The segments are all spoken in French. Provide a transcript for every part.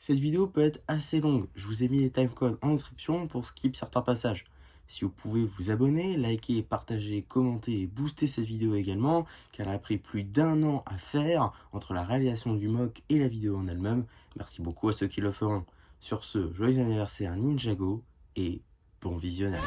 Cette vidéo peut être assez longue, je vous ai mis les timecodes en description pour skip certains passages. Si vous pouvez vous abonner, liker, partager, commenter et booster cette vidéo également, car elle a pris plus d'1 an à faire entre la réalisation du mock et la vidéo en elle-même. Merci beaucoup à ceux qui le feront. Sur ce, joyeux anniversaire Ninjago et bon visionnage.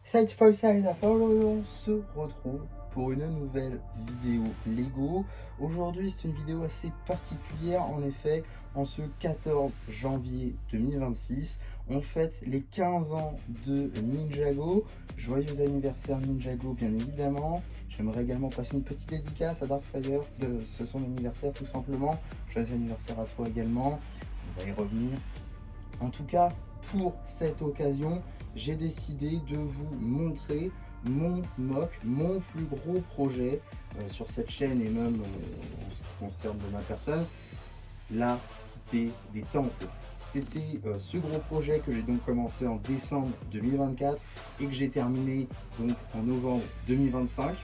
Side for Side à on se retrouve pour une nouvelle vidéo Lego. Aujourd'hui c'est une vidéo assez particulière, en effet en ce 14 janvier 2026 on fête les 15 ans de Ninjago. Joyeux anniversaire Ninjago bien évidemment. J'aimerais également passer une petite dédicace à Darkfire de son anniversaire tout simplement. Joyeux anniversaire à toi également, on va y revenir. En tout cas, pour cette occasion, j'ai décidé de vous montrer mon mock, mon plus gros projet sur cette chaîne et même en ce qui concerne de ma personne, la Cité des Temples. C'était ce gros projet que j'ai donc commencé en décembre 2024 et que j'ai terminé donc en novembre 2025.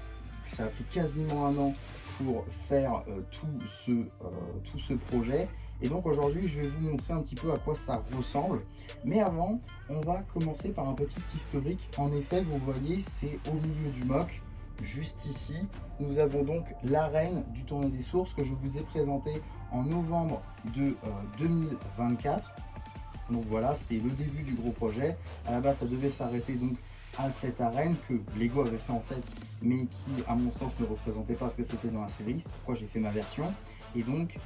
Ça a pris quasiment un an pour faire tout ce projet. Et donc aujourd'hui, je vais vous montrer un petit peu à quoi ça ressemble. Mais avant, on va commencer par un petit historique. En effet, vous voyez, c'est au milieu du mock, juste ici. Nous avons donc l'arène du tournoi des sources que je vous ai présenté en novembre de 2024. Donc voilà, c'était le début du gros projet. À la base, ça devait s'arrêter donc à cette arène que Lego avait fait en 7, mais qui, à mon sens, ne représentait pas ce que c'était dans la série. C'est pourquoi j'ai fait ma version. Et donc,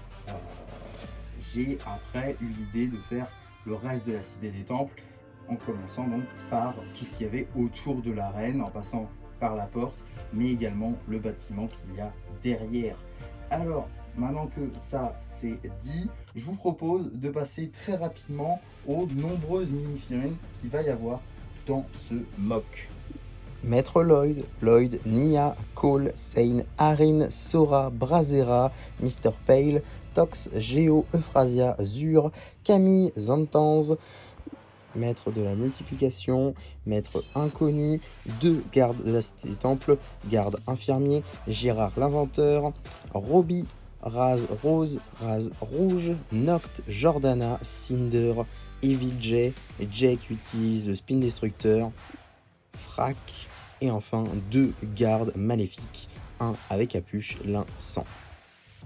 j'ai après eu l'idée de faire le reste de la Cité des Temples, en commençant donc par tout ce qu'il y avait autour de l'arène, en passant par la porte, mais également le bâtiment qu'il y a derrière. Alors, maintenant que ça c'est dit, je vous propose de passer très rapidement aux nombreuses mini-figurines qu'il va y avoir dans ce mock. Maître Lloyd, Lloyd, Nia, Cole, Sane, Arin, Sora, Brazera, Mr. Pale, Tox, Géo, Euphrasia, Zur, Camille, Zantanz, Maître de la multiplication, Maître inconnu, 2 gardes de la Cité des Temples, garde infirmier, Gérard l'inventeur, Roby, Raz Rose, Raz Rouge, Noct, Jordana, Cinder, Evil J, Jay qui utilise le spin destructeur, Frac, et enfin 2 gardes maléfiques, un avec capuche, l'un sans.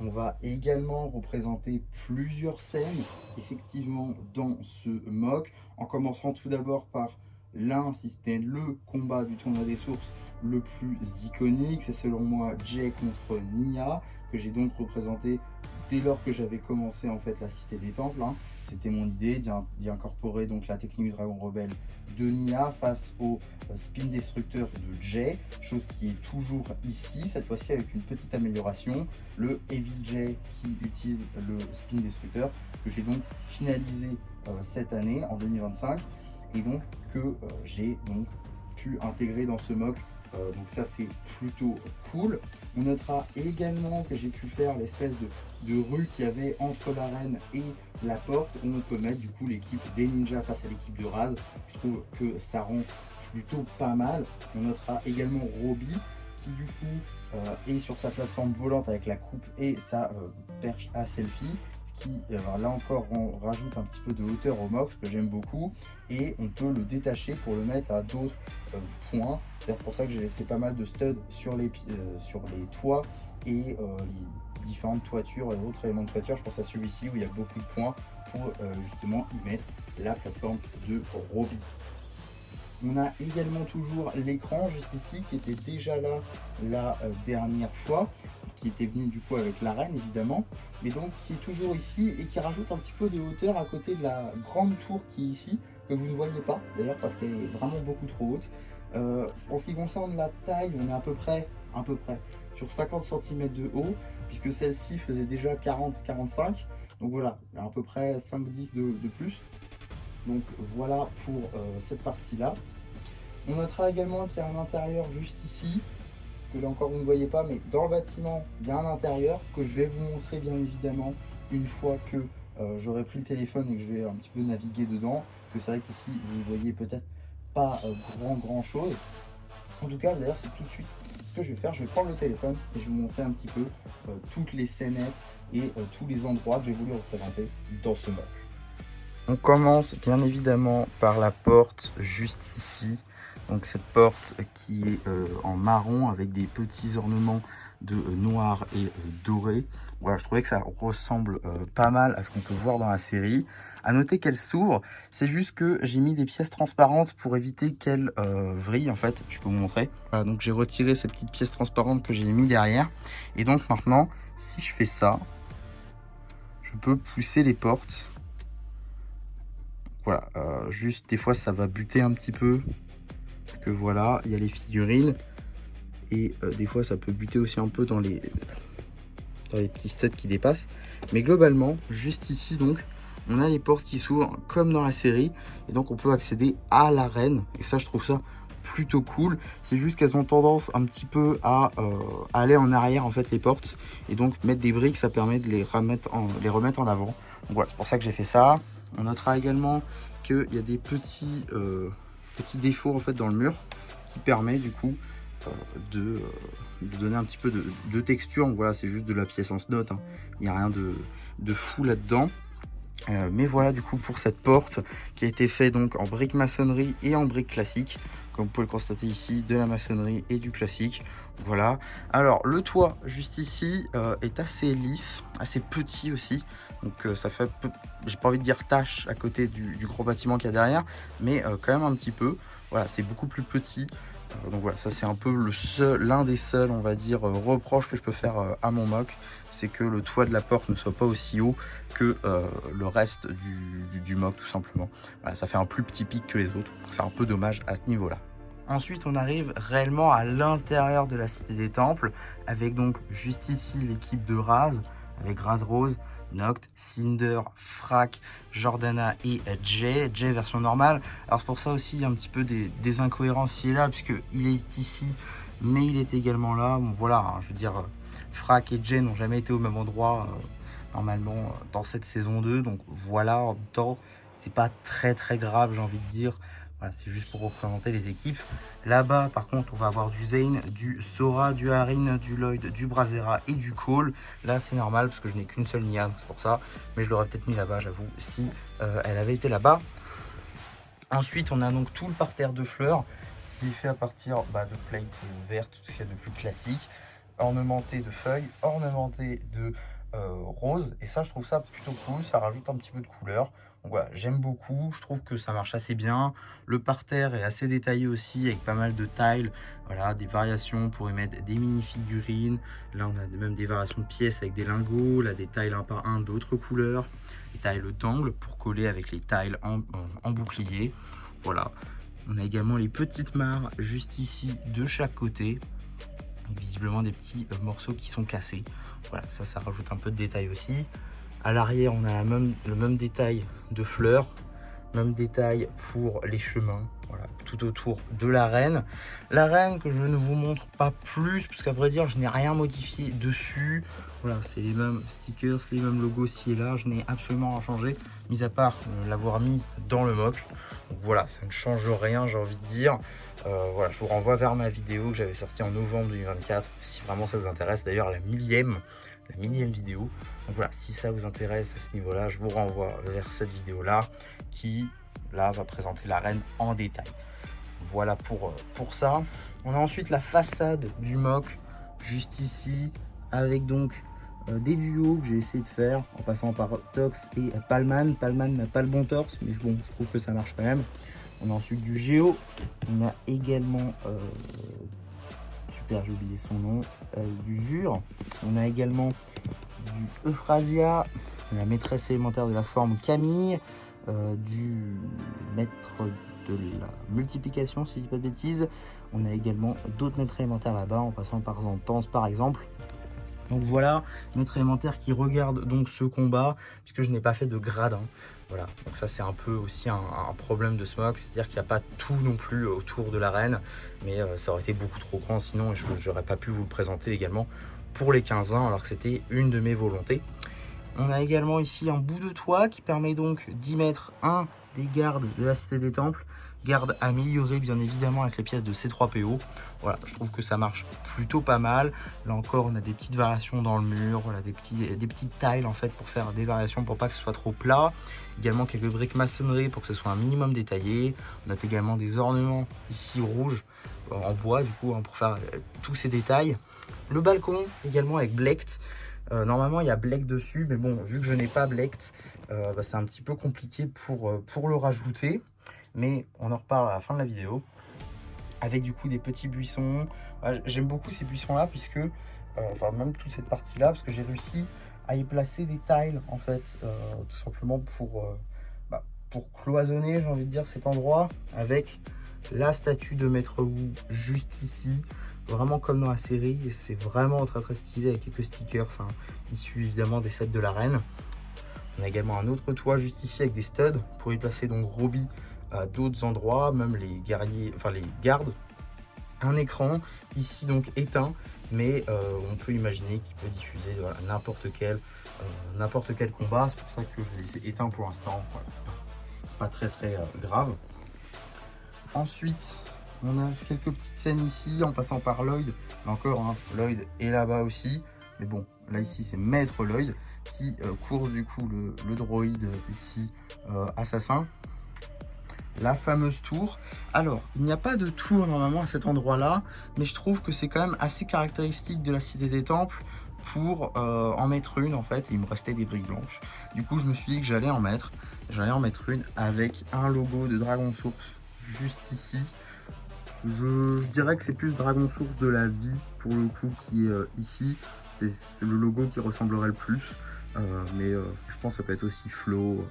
On va également représenter plusieurs scènes effectivement dans ce mock, en commençant tout d'abord par l'un, si c'était le combat du tournoi des sources le plus iconique. C'est selon moi Jay contre Nia, que j'ai donc représenté dès lors que j'avais commencé en fait la Cité des Temples. C'était mon idée d'y incorporer donc la technique du dragon rebelle de Nia face au spin destructeur de Jay, chose qui est toujours ici, cette fois-ci avec une petite amélioration, le Evil Jay qui utilise le spin destructeur, que j'ai donc finalisé cette année en 2025 et donc que j'ai donc pu intégrer dans ce mock. Donc ça c'est plutôt cool. On notera également que j'ai pu faire l'espèce de rue qu'il y avait entre l'arène et la porte, où on peut mettre du coup l'équipe des ninjas face à l'équipe de Raz. Je trouve que ça rend plutôt pas mal. On notera également Roby qui du coup est sur sa plateforme volante avec la coupe et sa perche à selfie, qui là encore rajoute un petit peu de hauteur au mock, ce que j'aime beaucoup, et on peut le détacher pour le mettre à d'autres points. C'est pour ça que j'ai laissé pas mal de studs sur les toits et les différentes toitures et autres éléments de toiture. Je pense à celui-ci où il y a beaucoup de points pour justement y mettre la plateforme de Roby. On a également toujours l'écran juste ici qui était déjà là la dernière fois, qui était venu du coup avec l'arène évidemment, mais donc qui est toujours ici et qui rajoute un petit peu de hauteur à côté de la grande tour qui est ici, que vous ne voyez pas d'ailleurs parce qu'elle est vraiment beaucoup trop haute. En ce qui concerne la taille, on est à peu près sur 50 cm de haut, puisque celle-ci faisait déjà 40-45, donc voilà, à peu près 5-10 de plus. Donc voilà pour cette partie là. On notera également qu'il y a un intérieur juste ici, que là encore vous ne voyez pas, mais dans le bâtiment il y a un intérieur que je vais vous montrer bien évidemment une fois que j'aurai pris le téléphone et que je vais un petit peu naviguer dedans, parce que c'est vrai qu'ici vous ne voyez peut-être pas grand chose. En tout cas, d'ailleurs, c'est tout de suite ce que je vais faire. Je vais prendre le téléphone et je vais vous montrer un petit peu toutes les scénettes et tous les endroits que j'ai voulu représenter dans ce mock. On commence bien évidemment par la porte juste ici. Donc cette porte qui est en marron avec des petits ornements de noir et doré. Voilà, je trouvais que ça ressemble pas mal à ce qu'on peut voir dans la série. À noter qu'elle s'ouvre, c'est juste que j'ai mis des pièces transparentes pour éviter qu'elle vrille en fait. Je peux vous montrer. Voilà, donc j'ai retiré ces petites pièces transparentes que j'ai mis derrière. Et donc maintenant, si je fais ça, je peux pousser les portes. Voilà, juste des fois ça va buter un petit peu, parce que voilà, il y a les figurines, et des fois ça peut buter aussi un peu dans les petits studs qui dépassent. Mais globalement, juste ici donc, on a les portes qui s'ouvrent comme dans la série, et donc on peut accéder à l'arène, et ça je trouve ça plutôt cool. C'est juste qu'elles ont tendance un petit peu à aller en arrière en fait les portes, et donc mettre des briques ça permet de les remettre en avant. Donc voilà, c'est pour ça que j'ai fait ça. On notera également qu'il y a des petits défauts en fait dans le mur qui permet du coup de donner un petit peu de texture. Donc voilà, c'est juste de la pièce en note, hein. Il n'y a rien de fou là-dedans. Mais voilà du coup pour cette porte qui a été faite donc en brique maçonnerie et en brique classique. Comme vous pouvez le constater ici, de la maçonnerie et du classique. Voilà. Alors le toit juste ici est assez lisse, assez petit aussi. Donc ça fait, j'ai pas envie de dire tâche à côté du gros bâtiment qu'il y a derrière, mais quand même un petit peu. Voilà, c'est beaucoup plus petit. Donc voilà, ça c'est un peu l'un des seuls, on va dire, reproches que je peux faire à mon mock. C'est que le toit de la porte ne soit pas aussi haut que le reste du mock tout simplement. Voilà, ça fait un plus petit pic que les autres. C'est un peu dommage à ce niveau-là. Ensuite, on arrive réellement à l'intérieur de la Cité des Temples, avec donc juste ici l'équipe de Raz, avec Raz Rose, Noct, Cinder, Frac, Jordana et Jay. Jay version normale. Alors c'est pour ça aussi il y a un petit peu des incohérences ici et là, puisque il est ici, mais il est également là. Bon voilà, hein, je veux dire, Frac et Jay n'ont jamais été au même endroit normalement dans cette saison 2. Donc voilà, en même temps, c'est pas très grave, j'ai envie de dire. Voilà, c'est juste pour représenter les équipes. Là-bas, par contre, on va avoir du Zane, du Sora, du Harin, du Lloyd, du Brazera et du Cole. Là, c'est normal parce que je n'ai qu'une seule Nia, c'est pour ça. Mais je l'aurais peut-être mis là-bas, j'avoue, si elle avait été là-bas. Ensuite, on a donc tout le parterre de fleurs qui est fait à partir de plates vertes, tout ce qu'il y a de plus classique, ornementé de feuilles, ornementé de roses. Et ça, je trouve ça plutôt cool, ça rajoute un petit peu de couleur. Donc voilà, j'aime beaucoup, je trouve que ça marche assez bien. Le parterre est assez détaillé aussi, avec pas mal de tiles. Voilà, des variations pour y mettre des mini-figurines. Là, on a même des variations de pièces avec des lingots. Là, des tiles un par un d'autres couleurs. Des tiles d'angle pour coller avec les tiles en bouclier. Voilà. On a également les petites mares juste ici de chaque côté. Visiblement des petits morceaux qui sont cassés. Voilà, ça rajoute un peu de détail aussi. À l'arrière, on a le même détail de fleurs, même détail pour les chemins, voilà, tout autour de l'arène. L'arène que je ne vous montre pas plus, parce qu'à vrai dire, je n'ai rien modifié dessus. Voilà, c'est les mêmes stickers, les mêmes logos ci et là, je n'ai absolument rien changé, mis à part l'avoir mis dans le mock. Donc voilà, ça ne change rien, j'ai envie de dire. Voilà, je vous renvoie vers ma vidéo que j'avais sortie en novembre 2024, si vraiment ça vous intéresse. D'ailleurs, la millième vidéo. Donc voilà, si ça vous intéresse à ce niveau-là, je vous renvoie vers cette vidéo-là qui, là, va présenter l'arène en détail. Voilà pour ça. On a ensuite la façade du mock, juste ici, avec donc des duos que j'ai essayé de faire en passant par Tox et Palman. Palman n'a pas le bon torse, mais bon, je trouve que ça marche quand même. On a ensuite du Géo. On a également j'ai oublié son nom, du Jure. On a également du Euphrasia, la maîtresse élémentaire de la forme Camille, du maître de la multiplication, si je dis pas de bêtises. On a également d'autres maîtres élémentaires là-bas, en passant par Zantance par exemple. Donc voilà, maître élémentaire qui regarde donc ce combat, puisque je n'ai pas fait de gradin. Voilà, donc ça c'est un peu aussi un problème de ce mock, c'est-à-dire qu'il n'y a pas tout non plus autour de l'arène, mais ça aurait été beaucoup trop grand sinon, et je n'aurais pas pu vous le présenter également pour les 15 ans, alors que c'était une de mes volontés. On a également ici un bout de toit qui permet donc d'y mettre un des gardes de la Cité des Temples, garde améliorée bien évidemment avec les pièces de C3PO. Voilà, je trouve que ça marche plutôt pas mal. Là encore, on a des petites variations dans le mur, voilà, des petites tiles en fait pour faire des variations pour pas que ce soit trop plat. Également quelques briques maçonnerie pour que ce soit un minimum détaillé. On a également des ornements ici rouges en bois du coup hein, pour faire tous ces détails. Le balcon également avec Blect. Normalement il y a Blect dessus, mais bon, vu que je n'ai pas Blect, c'est un petit peu compliqué pour le rajouter. Mais on en reparle à la fin de la vidéo. Avec du coup des petits buissons. J'aime beaucoup ces buissons là puisque, enfin même toute cette partie là, parce que j'ai réussi à y placer des tiles en fait, tout simplement pour cloisonner, j'ai envie de dire, cet endroit avec la statue de Maître Wu juste ici, vraiment comme dans la série. Et c'est vraiment très très stylé avec quelques stickers hein, issus évidemment des sets de la reine. On a également un autre toit juste ici avec des studs pour y placer donc Robbie à d'autres endroits, même les guerriers, enfin les gardes. Un écran ici donc éteint, mais on peut imaginer qu'il peut diffuser voilà, n'importe quel combat. C'est pour ça que je l'ai laissé éteint pour l'instant. Voilà, c'est pas très grave. Ensuite, on a quelques petites scènes ici en passant par Lloyd. Là encore, hein, Lloyd est là-bas aussi, mais bon, là ici c'est Maître Lloyd qui court du coup le droïde ici assassin. La fameuse tour. Alors, il n'y a pas de tour normalement à cet endroit-là, mais je trouve que c'est quand même assez caractéristique de la Cité des Temples pour en mettre une en fait. Il me restait des briques blanches. Du coup, je me suis dit que j'allais en mettre une avec un logo de Dragon Source juste ici. Je dirais que c'est plus Dragon Source de la vie pour le coup qui est ici. C'est le logo qui ressemblerait le plus. Mais je pense que ça peut être aussi Flow.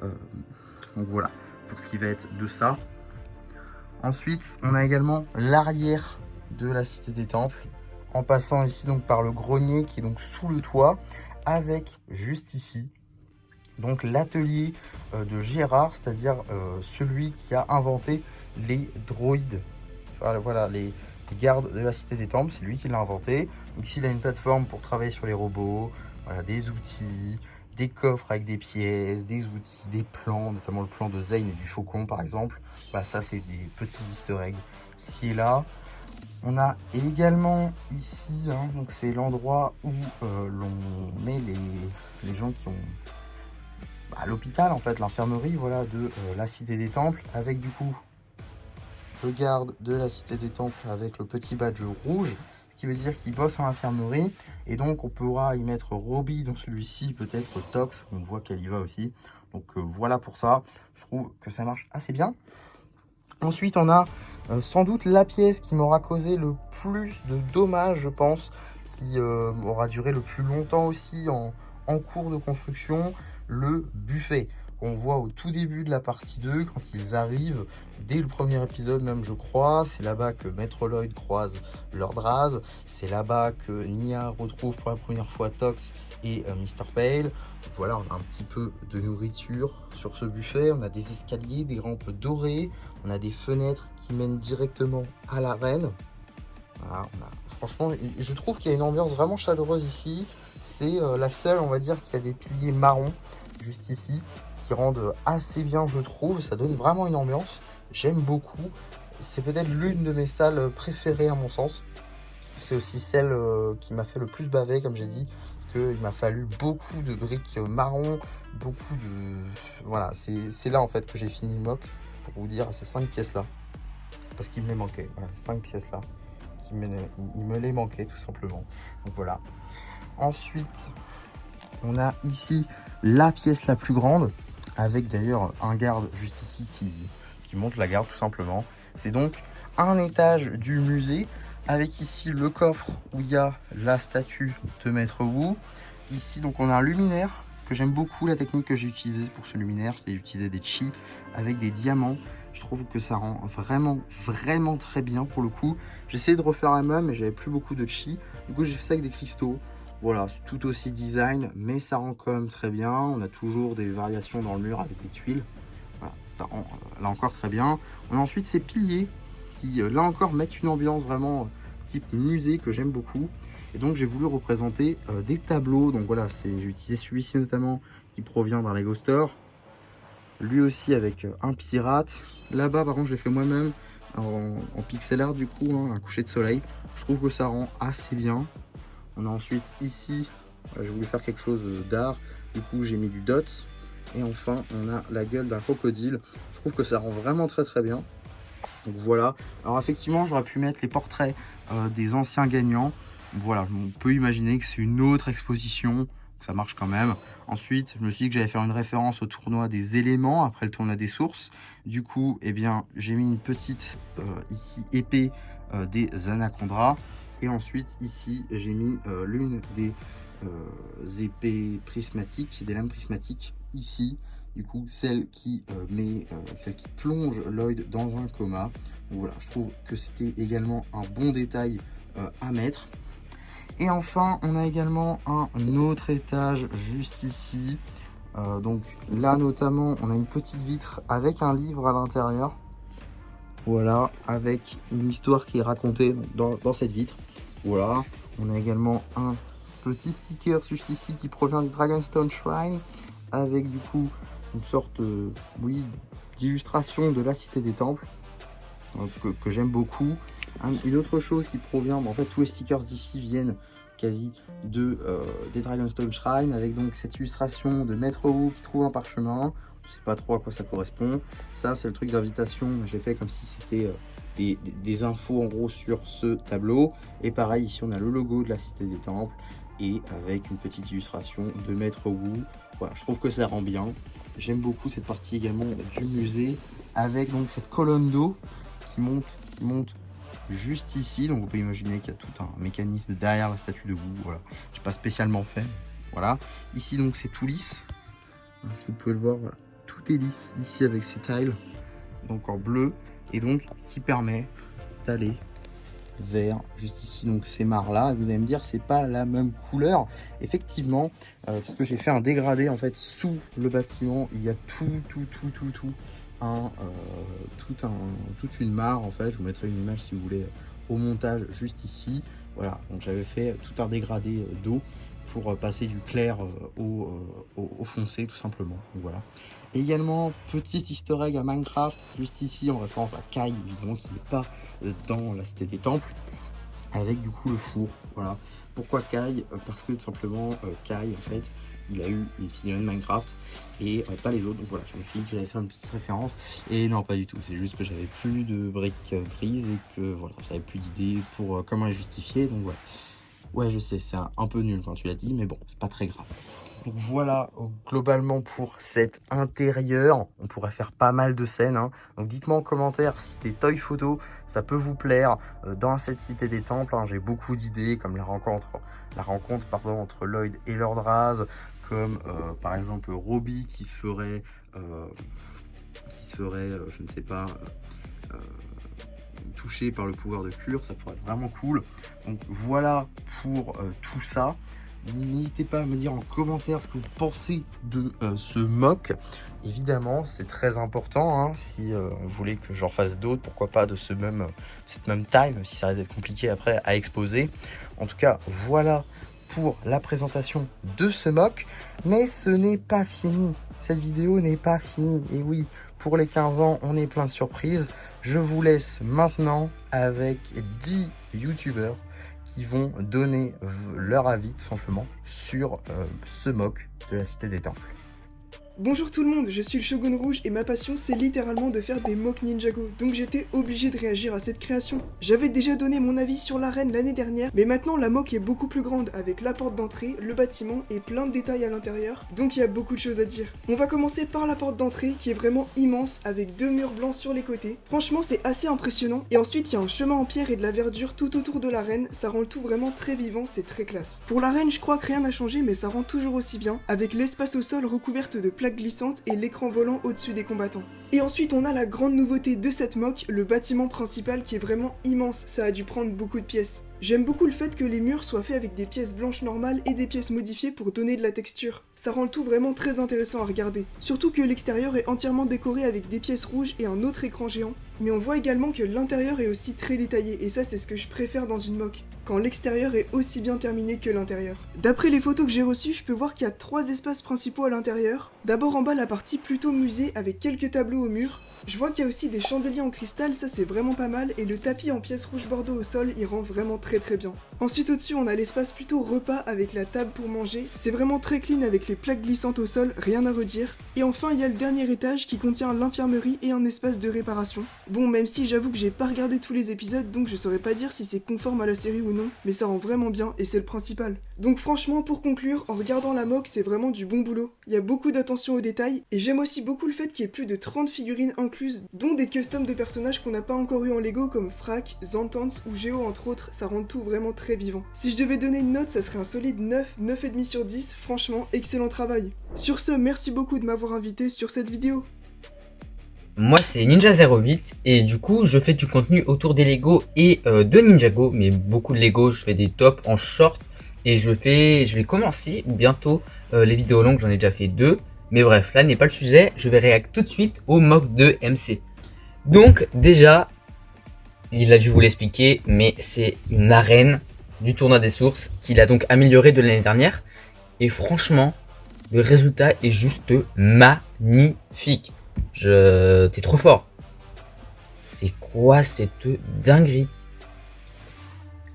Donc voilà, pour ce qui va être de ça. Ensuite, on a également l'arrière de la Cité des Temples, en passant ici donc par le grenier qui est donc sous le toit, avec juste ici donc l'atelier de Gérard, c'est-à-dire celui qui a inventé les droïdes. Voilà, les gardes de la Cité des Temples, c'est lui qui l'a inventé. Donc ici, il a une plateforme pour travailler sur les robots, voilà, des outils, des coffres avec des pièces, des outils, des plans, notamment le plan de Zane et du Faucon par exemple. Bah, ça, c'est des petits easter eggs ci et là. On a également ici, hein, donc c'est l'endroit où l'on met les gens qui ont l'hôpital, en fait, l'infirmerie voilà, de la Cité des Temples, avec du coup le garde de la Cité des Temples avec le petit badge rouge, ce qui veut dire qu'il bosse en infirmerie. Et donc on pourra y mettre Robbie dans celui-ci, peut-être Tox, on voit qu'elle y va aussi. Donc voilà pour ça, je trouve que ça marche assez bien. Ensuite on a sans doute la pièce qui m'aura causé le plus de dommages, je pense, qui aura duré le plus longtemps aussi en cours de construction, le buffet. On voit au tout début de la partie 2, quand ils arrivent, dès le premier épisode même je crois, c'est là-bas que Maître Lloyd croise Lord Raz, c'est là-bas que Nia retrouve pour la première fois Tox et Mr. Pale. Donc voilà, on a un petit peu de nourriture sur ce buffet, on a des escaliers, des rampes dorées, on a des fenêtres qui mènent directement à l'arène. Voilà, franchement, je trouve qu'il y a une ambiance vraiment chaleureuse ici. C'est la seule, on va dire, qui a des piliers marrons, juste ici, qui rendent assez bien, je trouve. Ça donne vraiment une ambiance. J'aime beaucoup. C'est peut-être l'une de mes salles préférées, à mon sens. C'est aussi celle qui m'a fait le plus baver, comme j'ai dit. Parce qu'il m'a fallu beaucoup de briques marron, beaucoup de... Voilà, c'est là, en fait, que j'ai fini le mock, pour vous dire, ces 5 pièces-là. Parce qu'il me les manquait. Voilà, ces 5 pièces-là. Il me les manquait, tout simplement. Donc voilà. Ensuite, on a ici la pièce la plus grande, avec d'ailleurs un garde juste ici qui monte la garde tout simplement. C'est donc un étage du musée, avec ici le coffre où il y a la statue de Maître Wu. Ici donc on a un luminaire, que j'aime beaucoup la technique que j'ai utilisée pour ce luminaire, c'est d'utiliser des chi avec des diamants. Je trouve que ça rend vraiment très bien pour le coup. J'ai essayé de refaire la même, mais j'avais plus beaucoup de chi. Du coup j'ai fait ça avec des cristaux. Voilà, tout aussi design, mais ça rend quand même très bien. On a toujours des variations dans le mur avec des tuiles. Voilà, ça rend là encore très bien. On a ensuite ces piliers qui, là encore, mettent une ambiance vraiment type musée que j'aime beaucoup. Et donc, j'ai voulu représenter des tableaux. Donc voilà, j'ai utilisé celui-ci notamment qui provient d'un Lego Store. lui aussi avec un pirate. Là-bas par contre je l'ai fait moi-même en pixel art du coup, hein, un coucher de soleil. Je trouve que ça rend assez bien. On a ensuite ici, j'ai voulu faire quelque chose d'art, du coup j'ai mis du dot. Et enfin on a la gueule d'un crocodile. Je trouve que ça rend vraiment très bien. Donc voilà, alors effectivement j'aurais pu mettre les portraits des anciens gagnants. Voilà, on peut imaginer que c'est une autre exposition, ça marche quand même. Ensuite, je me suis dit que j'allais faire une référence au tournoi des éléments après le tournoi des sources. Du coup, eh bien, j'ai mis une petite ici épée des Anacondas. Et ensuite, ici, j'ai mis l'une des épées prismatiques, des lames prismatiques ici. Du coup, celle qui plonge Lloyd dans un coma. Donc voilà, je trouve que c'était également un bon détail à mettre. Et enfin, on a également un autre étage juste ici. Donc là, notamment, on a une petite vitre avec un livre à l'intérieur. Voilà, avec une histoire qui est racontée dans cette vitre. Voilà, on a également un petit sticker juste ici qui provient du Dragonstone Shrine. Avec du coup une sorte d'illustration de la Cité des Temples. Que j'aime beaucoup. Une autre chose qui provient, en fait tous les stickers d'ici viennent quasi des Dragonstone Shrine, avec donc cette illustration de Maître Wu qui trouve un parchemin. Je sais pas trop à quoi ça correspond. Ça c'est le truc d'invitation, j'ai fait comme si c'était des infos en gros sur ce tableau. Et pareil ici on a le logo de la Cité des Temples et avec une petite illustration de Maître Wu. Voilà, je trouve que ça rend bien. J'aime beaucoup cette partie également du musée avec donc cette colonne d'eau qui monte juste ici. Donc vous pouvez imaginer qu'il y a tout un mécanisme derrière la statue de Wu. Voilà, j'ai pas spécialement fait. Voilà, ici donc c'est tout lisse. Voilà, si vous pouvez le voir, voilà, tout est lisse ici avec ces tiles donc en bleu et donc qui permet d'aller vers juste ici donc ces mares là. Et vous allez me dire c'est pas la même couleur effectivement parce que j'ai fait un dégradé en fait sous le bâtiment. Il y a toute une mare en fait. Je vous mettrai une image si vous voulez au montage juste ici. Voilà, donc j'avais fait tout un dégradé d'eau pour passer du clair au foncé tout simplement. Donc voilà. Et également petit easter egg à Minecraft juste ici en référence à Kai évidemment qui n'est pas dans la Cité des Temples, avec du coup le four. Voilà, pourquoi Kai? Parce que tout simplement Kai en fait il a eu une figurine Minecraft et pas les autres. Donc voilà, je me suis dit que j'allais faire une petite référence et non pas du tout, c'est juste que j'avais plus de briques grises et que voilà j'avais plus d'idées pour comment les justifier. Donc voilà, ouais je sais c'est un peu nul quand tu l'as dit mais bon c'est pas très grave. Donc voilà globalement pour cet intérieur. On pourrait faire pas mal de scènes hein. Donc dites-moi en commentaire si des toy photos ça peut vous plaire dans cette Cité des Temples hein. J'ai beaucoup d'idées comme la rencontre entre Lloyd et Lord Raz, comme par exemple Robbie qui se ferait je ne sais pas touché par le pouvoir de cure. Ça pourrait être vraiment cool. Donc voilà pour tout ça. N'hésitez pas à me dire en commentaire ce que vous pensez de ce mock. Évidemment, c'est très important. Hein, si vous voulez que j'en fasse d'autres, pourquoi pas de cette même taille, même si ça risque d'être compliqué après à exposer. En tout cas, voilà pour la présentation de ce mock. Mais ce n'est pas fini. Cette vidéo n'est pas finie. Et oui, pour les 15 ans, on est plein de surprises. Je vous laisse maintenant avec 10 youtubeurs qui vont donner leur avis tout simplement sur ce mock de la Cité des Temples. Bonjour tout le monde, je suis le Shogun Rouge et ma passion c'est littéralement de faire des mock Ninjago, donc j'étais obligé de réagir à cette création. J'avais déjà donné mon avis sur l'arène l'année dernière, mais maintenant la mock est beaucoup plus grande avec la porte d'entrée, le bâtiment et plein de détails à l'intérieur, donc il y a beaucoup de choses à dire. On va commencer par la porte d'entrée qui est vraiment immense avec 2 murs blancs sur les côtés. Franchement c'est assez impressionnant, et ensuite il y a un chemin en pierre et de la verdure tout autour de l'arène, ça rend le tout vraiment très vivant, c'est très classe. Pour l'arène je crois que rien n'a changé mais ça rend toujours aussi bien, avec l'espace au sol recouverte de plaques glissantes et l'écran volant au-dessus des combattants. Et ensuite on a la grande nouveauté de cette mock, le bâtiment principal qui est vraiment immense, ça a dû prendre beaucoup de pièces. J'aime beaucoup le fait que les murs soient faits avec des pièces blanches normales et des pièces modifiées pour donner de la texture. Ça rend le tout vraiment très intéressant à regarder. Surtout que l'extérieur est entièrement décoré avec des pièces rouges et un autre écran géant. Mais on voit également que l'intérieur est aussi très détaillé et ça c'est ce que je préfère dans une mock. quand l'extérieur est aussi bien terminé que l'intérieur. D'après les photos que j'ai reçues, je peux voir qu'il y a 3 espaces principaux à l'intérieur. D'abord en bas la partie plutôt musée avec quelques tableaux au mur. Je vois qu'il y a aussi des chandeliers en cristal, ça c'est vraiment pas mal, et le tapis en pièces rouge bordeaux au sol, il rend vraiment très bien. Ensuite au-dessus on a l'espace plutôt repas avec la table pour manger, c'est vraiment très clean avec les plaques glissantes au sol, rien à redire. Et enfin il y a le dernier étage qui contient l'infirmerie et un espace de réparation. Bon, même si j'avoue que j'ai pas regardé tous les épisodes, donc je saurais pas dire si c'est conforme à la série ou non, mais ça rend vraiment bien et c'est le principal. Donc franchement, pour conclure, en regardant la mock, c'est vraiment du bon boulot. Il y a beaucoup d'attention aux détails, et j'aime aussi beaucoup le fait qu'il y ait plus de 30 figurines incluses, dont des customs de personnages qu'on n'a pas encore eu en Lego comme Frac, Zantance ou Géo entre autres, ça rend tout vraiment très vivant. Si je devais donner une note, ça serait un solide 9, 9,5 sur 10, franchement, excellent travail. Sur ce, merci beaucoup de m'avoir invité sur cette vidéo. Moi c'est Ninja08 et du coup je fais du contenu autour des Lego et de Ninjago, mais beaucoup de Lego, je fais des tops en short et je vais commencer bientôt les vidéos longues, j'en ai déjà fait 2, mais bref là n'est pas le sujet, je vais réagir tout de suite au mock de MC. Donc déjà, il a dû vous l'expliquer, mais c'est une arène du tournoi des sources qu'il a donc amélioré de l'année dernière et franchement le résultat est juste magnifique. T'es trop fort. C'est quoi cette dinguerie?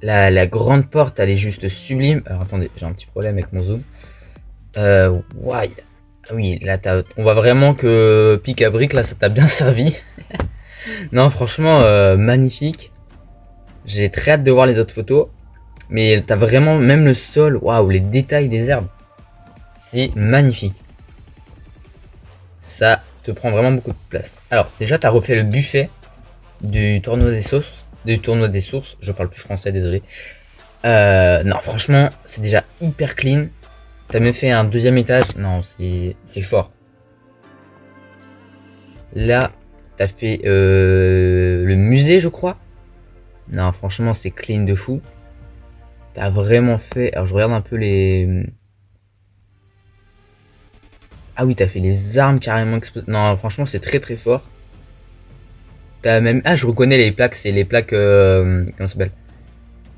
La grande porte, elle est juste sublime. Alors attendez, j'ai un petit problème avec mon zoom. Ouais. Ah oui, là on voit vraiment que pic à brique, là ça t'a bien servi. Non, franchement, magnifique. J'ai très hâte de voir les autres photos. Mais t'as vraiment, même le sol, waouh, les détails des herbes. C'est magnifique. Ça te prend vraiment beaucoup de place. Alors déjà t'as refait le buffet du tournoi des sources, je parle plus français, désolé. Non franchement c'est déjà hyper clean. T'as même fait un deuxième étage, non c'est fort. Là t'as fait le musée je crois. Non franchement c'est clean de fou. T'as vraiment fait, alors je regarde un peu les... Ah oui, t'as fait les armes carrément explosées. Non, franchement, c'est très fort. T'as même... Ah, je reconnais les plaques, c'est les plaques... comment ça s'appelle?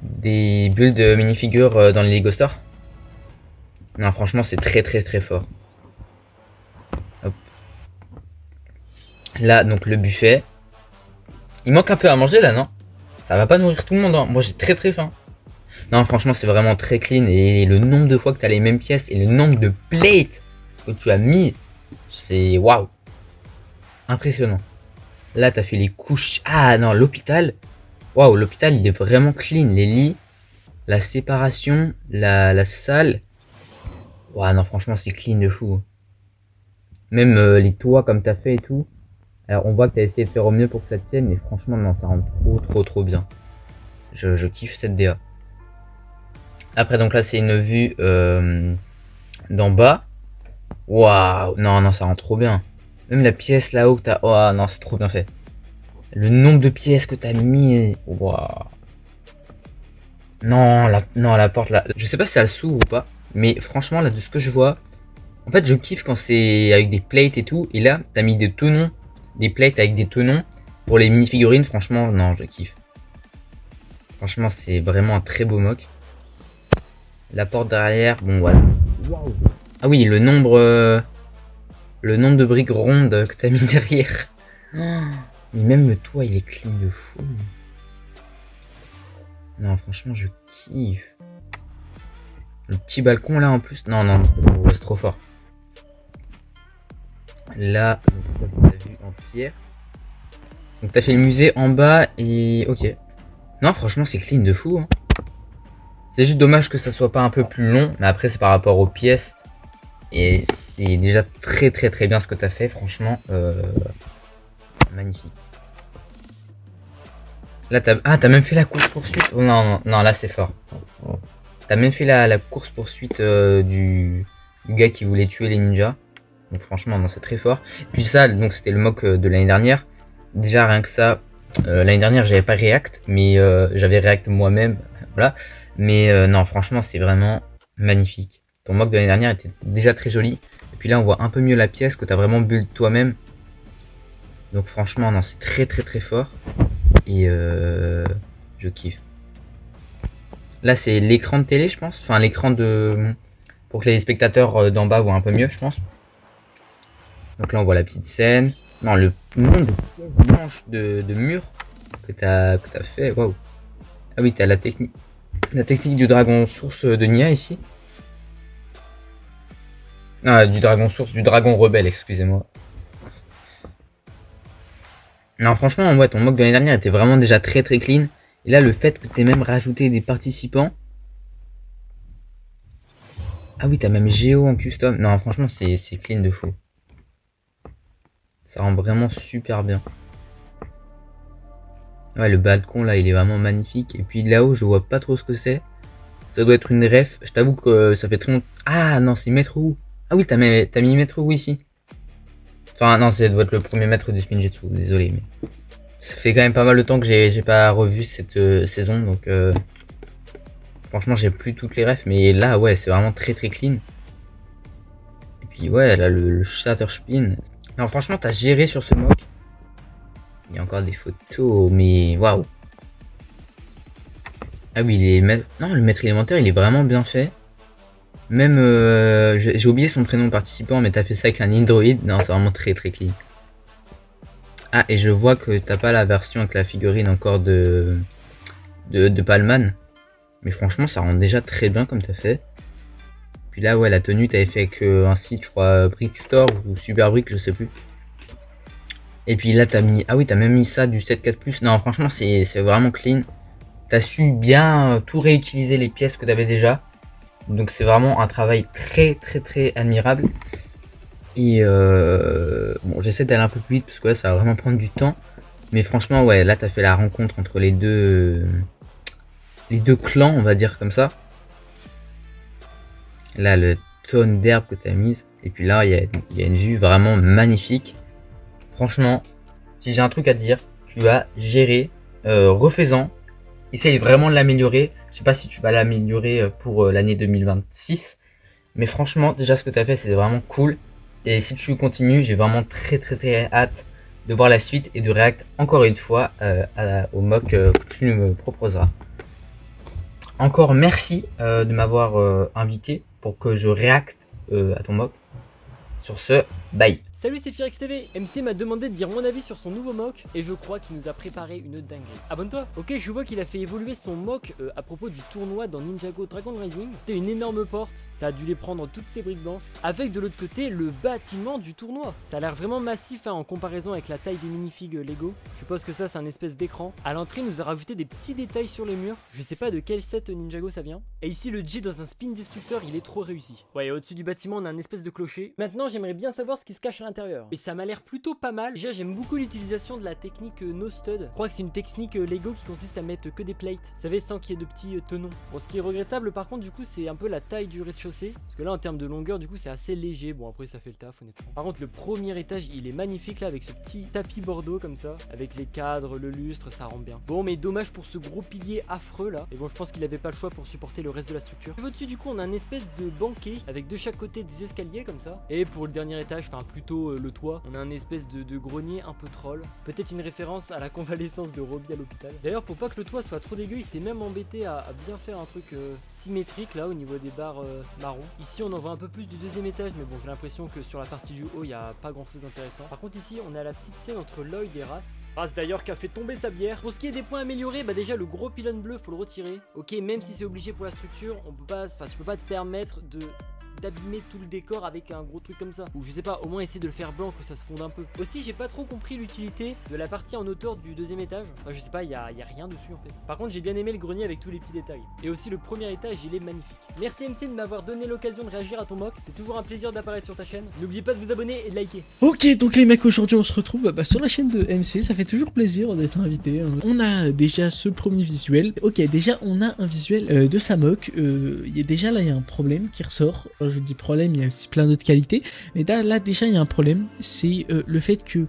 Des bulles de minifigures dans les Lego Store. Non, franchement, c'est très fort. Hop. Là, donc, le buffet. Il manque un peu à manger, là, non? Ça va pas nourrir tout le monde, hein. Moi, j'ai très faim. Non, franchement, c'est vraiment très clean. Et le nombre de fois que t'as les mêmes pièces et le nombre de plates que tu as mis, c'est waouh, impressionnant. Là t'as fait les couches, ah non, l'hôpital, waouh, l'hôpital il est vraiment clean, les lits, la séparation, la salle, waouh non franchement c'est clean de fou. Même les toits comme t'as fait et tout. Alors on voit que t'as essayé de faire au mieux pour que ça tienne, mais franchement non, ça rend trop bien. Je kiffe cette DA. Après donc là c'est une vue d'en bas. Waouh, non, ça rend trop bien. Même la pièce là-haut que t'as... Oh non, c'est trop bien fait. Le nombre de pièces que t'as mis... Waouh. Non, la porte là... Je sais pas si ça le s'ouvre ou pas. Mais franchement, là, de ce que je vois... En fait, je kiffe quand c'est avec des plates et tout. Et là, t'as mis des tenons. Des plates avec des tenons. Pour les mini-figurines, franchement, non, je kiffe. Franchement, c'est vraiment un très beau mock. La porte derrière, bon, voilà. Waouh. Ah oui, le nombre de briques rondes que t'as mis derrière. Mais même le toit, il est clean de fou. Non, franchement, je kiffe. Le petit balcon là en plus. Non, c'est trop fort. Là, t'as vu en pierre. Donc t'as fait le musée en bas et ok. Non, franchement, c'est clean de fou. Hein. C'est juste dommage que ça soit pas un peu plus long, mais après c'est par rapport aux pièces. Et c'est déjà très bien ce que t'as fait, franchement, magnifique. Là t'as même fait la course poursuite. Oh, non, là c'est fort. T'as même fait la course poursuite du gars qui voulait tuer les ninjas. Donc franchement non, c'est très fort. Puis ça, donc c'était le mock de l'année dernière. Déjà rien que ça, l'année dernière j'avais pas react, mais j'avais react moi-même, voilà. Mais non franchement c'est vraiment magnifique. Ton mock de l'année dernière était déjà très joli. Et puis là on voit un peu mieux la pièce que tu as vraiment build toi-même. Donc franchement non, c'est très fort. Et je kiffe. Là, c'est l'écran de télé, je pense. Enfin, l'écran de... Pour que les spectateurs d'en bas voient un peu mieux, je pense. Donc là, on voit la petite scène. Non, le nombre de pièces blanches de mur que t'as fait. Waouh. Ah oui, t'as la technique du dragon source de Nia ici. Ah, du dragon source, du dragon rebelle, excusez-moi. Non, franchement, ouais, ton mock de l'année dernière était vraiment déjà très très clean. Et là, le fait que t'aies même rajouté des participants. Ah oui, t'as même Géo en custom. Non, franchement, c'est clean de fou. Ça rend vraiment super bien. Ouais, le balcon là, il est vraiment magnifique. Et puis là-haut, je vois pas trop ce que c'est. Ça doit être une ref. Je t'avoue que ça fait très longtemps. Ah non, c'est Maître Wu. Ah oui, t'as mis Maître Wu ici. Enfin, non, ça doit être le premier maître du Spinjitzu. Désolé, mais ça fait quand même pas mal de temps que j'ai pas revu cette saison. Donc, franchement, j'ai plus toutes les refs. Mais là, ouais, c'est vraiment très très clean. Et puis, ouais, là, le Shatter Spin. Non, franchement, t'as géré sur ce mock. Il y a encore des photos, mais waouh. Ah oui, non, le maître élémentaire, il est vraiment bien fait. Même, j'ai oublié son prénom participant, mais t'as fait ça avec un Android. Non, c'est vraiment très très clean. Ah, et je vois que t'as pas la version avec la figurine encore de Palman. Mais franchement, ça rend déjà très bien comme t'as fait. Puis là, ouais, la tenue, t'avais fait avec un site, je crois, Brickstore ou Super Brick, je sais plus. Et puis là, t'as mis... Ah oui, t'as même mis ça du 7.4+. Non, franchement, c'est vraiment clean. T'as su bien tout réutiliser les pièces que t'avais déjà. Donc c'est vraiment un travail très très très admirable. Et bon, j'essaie d'aller un peu plus vite parce que là, ça va vraiment prendre du temps. Mais franchement, ouais, là, t'as fait la rencontre entre les deux clans, on va dire comme ça. Là, le tonne d'herbe que t'as mise. Et puis là, il y a une vue vraiment magnifique. Franchement, si j'ai un truc à dire, tu as géré, refaisant. Essaye vraiment de l'améliorer. Je sais pas si tu vas l'améliorer pour l'année 2026. Mais franchement, déjà ce que tu as fait, c'est vraiment cool. Et si tu continues, j'ai vraiment très très très hâte de voir la suite et de react encore une fois au mock que tu me proposeras. Encore merci de m'avoir invité pour que je react à ton mock. Sur ce, bye. Salut, c'est Firex TV. MC m'a demandé de dire mon avis sur son nouveau mock et je crois qu'il nous a préparé une dinguerie. Abonne-toi. Ok, je vois qu'il a fait évoluer son mock à propos du tournoi dans Ninjago Dragon Rising. C'était une énorme porte, ça a dû les prendre toutes ces briques blanches. Avec de l'autre côté le bâtiment du tournoi. Ça a l'air vraiment massif en comparaison avec la taille des minifigs Lego. Je suppose que ça c'est un espèce d'écran. À l'entrée, il nous a rajouté des petits détails sur les murs. Je sais pas de quel set Ninjago ça vient. Et ici le G dans un spin destructeur, il est trop réussi. Ouais, et au-dessus du bâtiment, on a un espèce de clocher. Maintenant, j'aimerais bien savoir ce qui se cache à l'intérieur. Et ça m'a l'air plutôt pas mal. Déjà, j'aime beaucoup l'utilisation de la technique no stud. Je crois que c'est une technique Lego qui consiste à mettre que des plates, vous savez, sans qu'il y ait de petits tenons. Bon, ce qui est regrettable par contre, du coup, c'est un peu la taille du rez-de-chaussée, parce que là en termes de longueur, du coup, c'est assez léger. Bon, après ça fait le taf honnêtement. Par contre, le premier étage, il est magnifique là, avec ce petit tapis bordeaux comme ça, avec les cadres, le lustre, ça rend bien. Bon, mais dommage pour ce gros pilier affreux là. Et bon, je pense qu'il avait pas le choix pour supporter le reste de la structure. Au-dessus, du coup, on a un espèce de banquet avec de chaque côté des escaliers comme ça. Et pour le dernier étage, enfin plutôt le toit, on a un espèce de grenier un peu troll. Peut-être une référence à la convalescence de Robbie à l'hôpital. D'ailleurs, pour pas que le toit soit trop dégueu, il s'est même embêté à bien faire un truc symétrique là au niveau des barres marron. Ici, on en voit un peu plus du deuxième étage, mais bon, j'ai l'impression que sur la partie du haut, il n'y a pas grand chose d'intéressant. Par contre, ici, on a la petite scène entre Lloyd et Ras. Ras d'ailleurs qui a fait tomber sa bière. Pour ce qui est des points améliorés, bah déjà le gros pylône bleu, faut le retirer. Ok, même si c'est obligé pour la structure, on peut pas, enfin, tu peux pas te permettre d'abîmer tout le décor avec un gros truc comme ça. Ou je sais pas, au moins essayer de le faire blanc, que ça se fonde un peu. Aussi, j'ai pas trop compris l'utilité de la partie en hauteur du deuxième étage. Enfin, je sais pas, y a rien dessus en fait. Par contre, j'ai bien aimé le grenier avec tous les petits détails. Et aussi le premier étage, il est magnifique. Merci MC de m'avoir donné l'occasion de réagir à ton mock. C'est toujours un plaisir d'apparaître sur ta chaîne. N'oubliez pas de vous abonner et de liker. Ok, donc les mecs, aujourd'hui on se retrouve sur la chaîne de MC, ça fait toujours plaisir d'être invité. On a déjà ce premier visuel. Ok, déjà on a un visuel de sa mock. Déjà là il y a un problème qui ressort. Je dis problème, il y a aussi plein d'autres qualités. Mais là déjà il y a un problème, c'est le fait que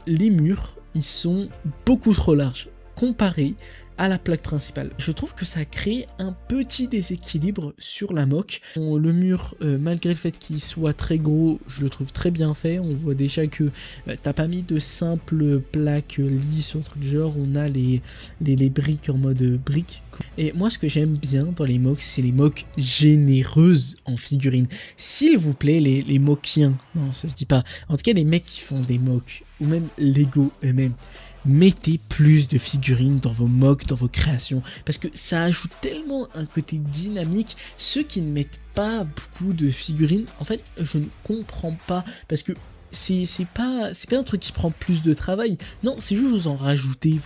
les murs, ils sont beaucoup trop larges comparé à la plaque principale. Je trouve que ça crée un petit déséquilibre sur la mock. Le mur, malgré le fait qu'il soit très gros, je le trouve très bien fait. On voit déjà que t'as pas mis de simples plaques lisses ou truc du genre. On a les briques en mode briques. Et moi, ce que j'aime bien dans les mocks, c'est les mocks généreuses en figurines. S'il vous plaît, les mockiens, non, ça se dit pas. En tout cas, les mecs qui font des mocks, ou même Lego eux-mêmes, mettez plus de figurines dans vos mocks, dans vos créations, parce que ça ajoute tellement un côté dynamique. Ceux qui ne mettent pas beaucoup de figurines, en fait, je ne comprends pas, parce que c'est pas un truc qui prend plus de travail. Non, c'est juste vous en rajoutez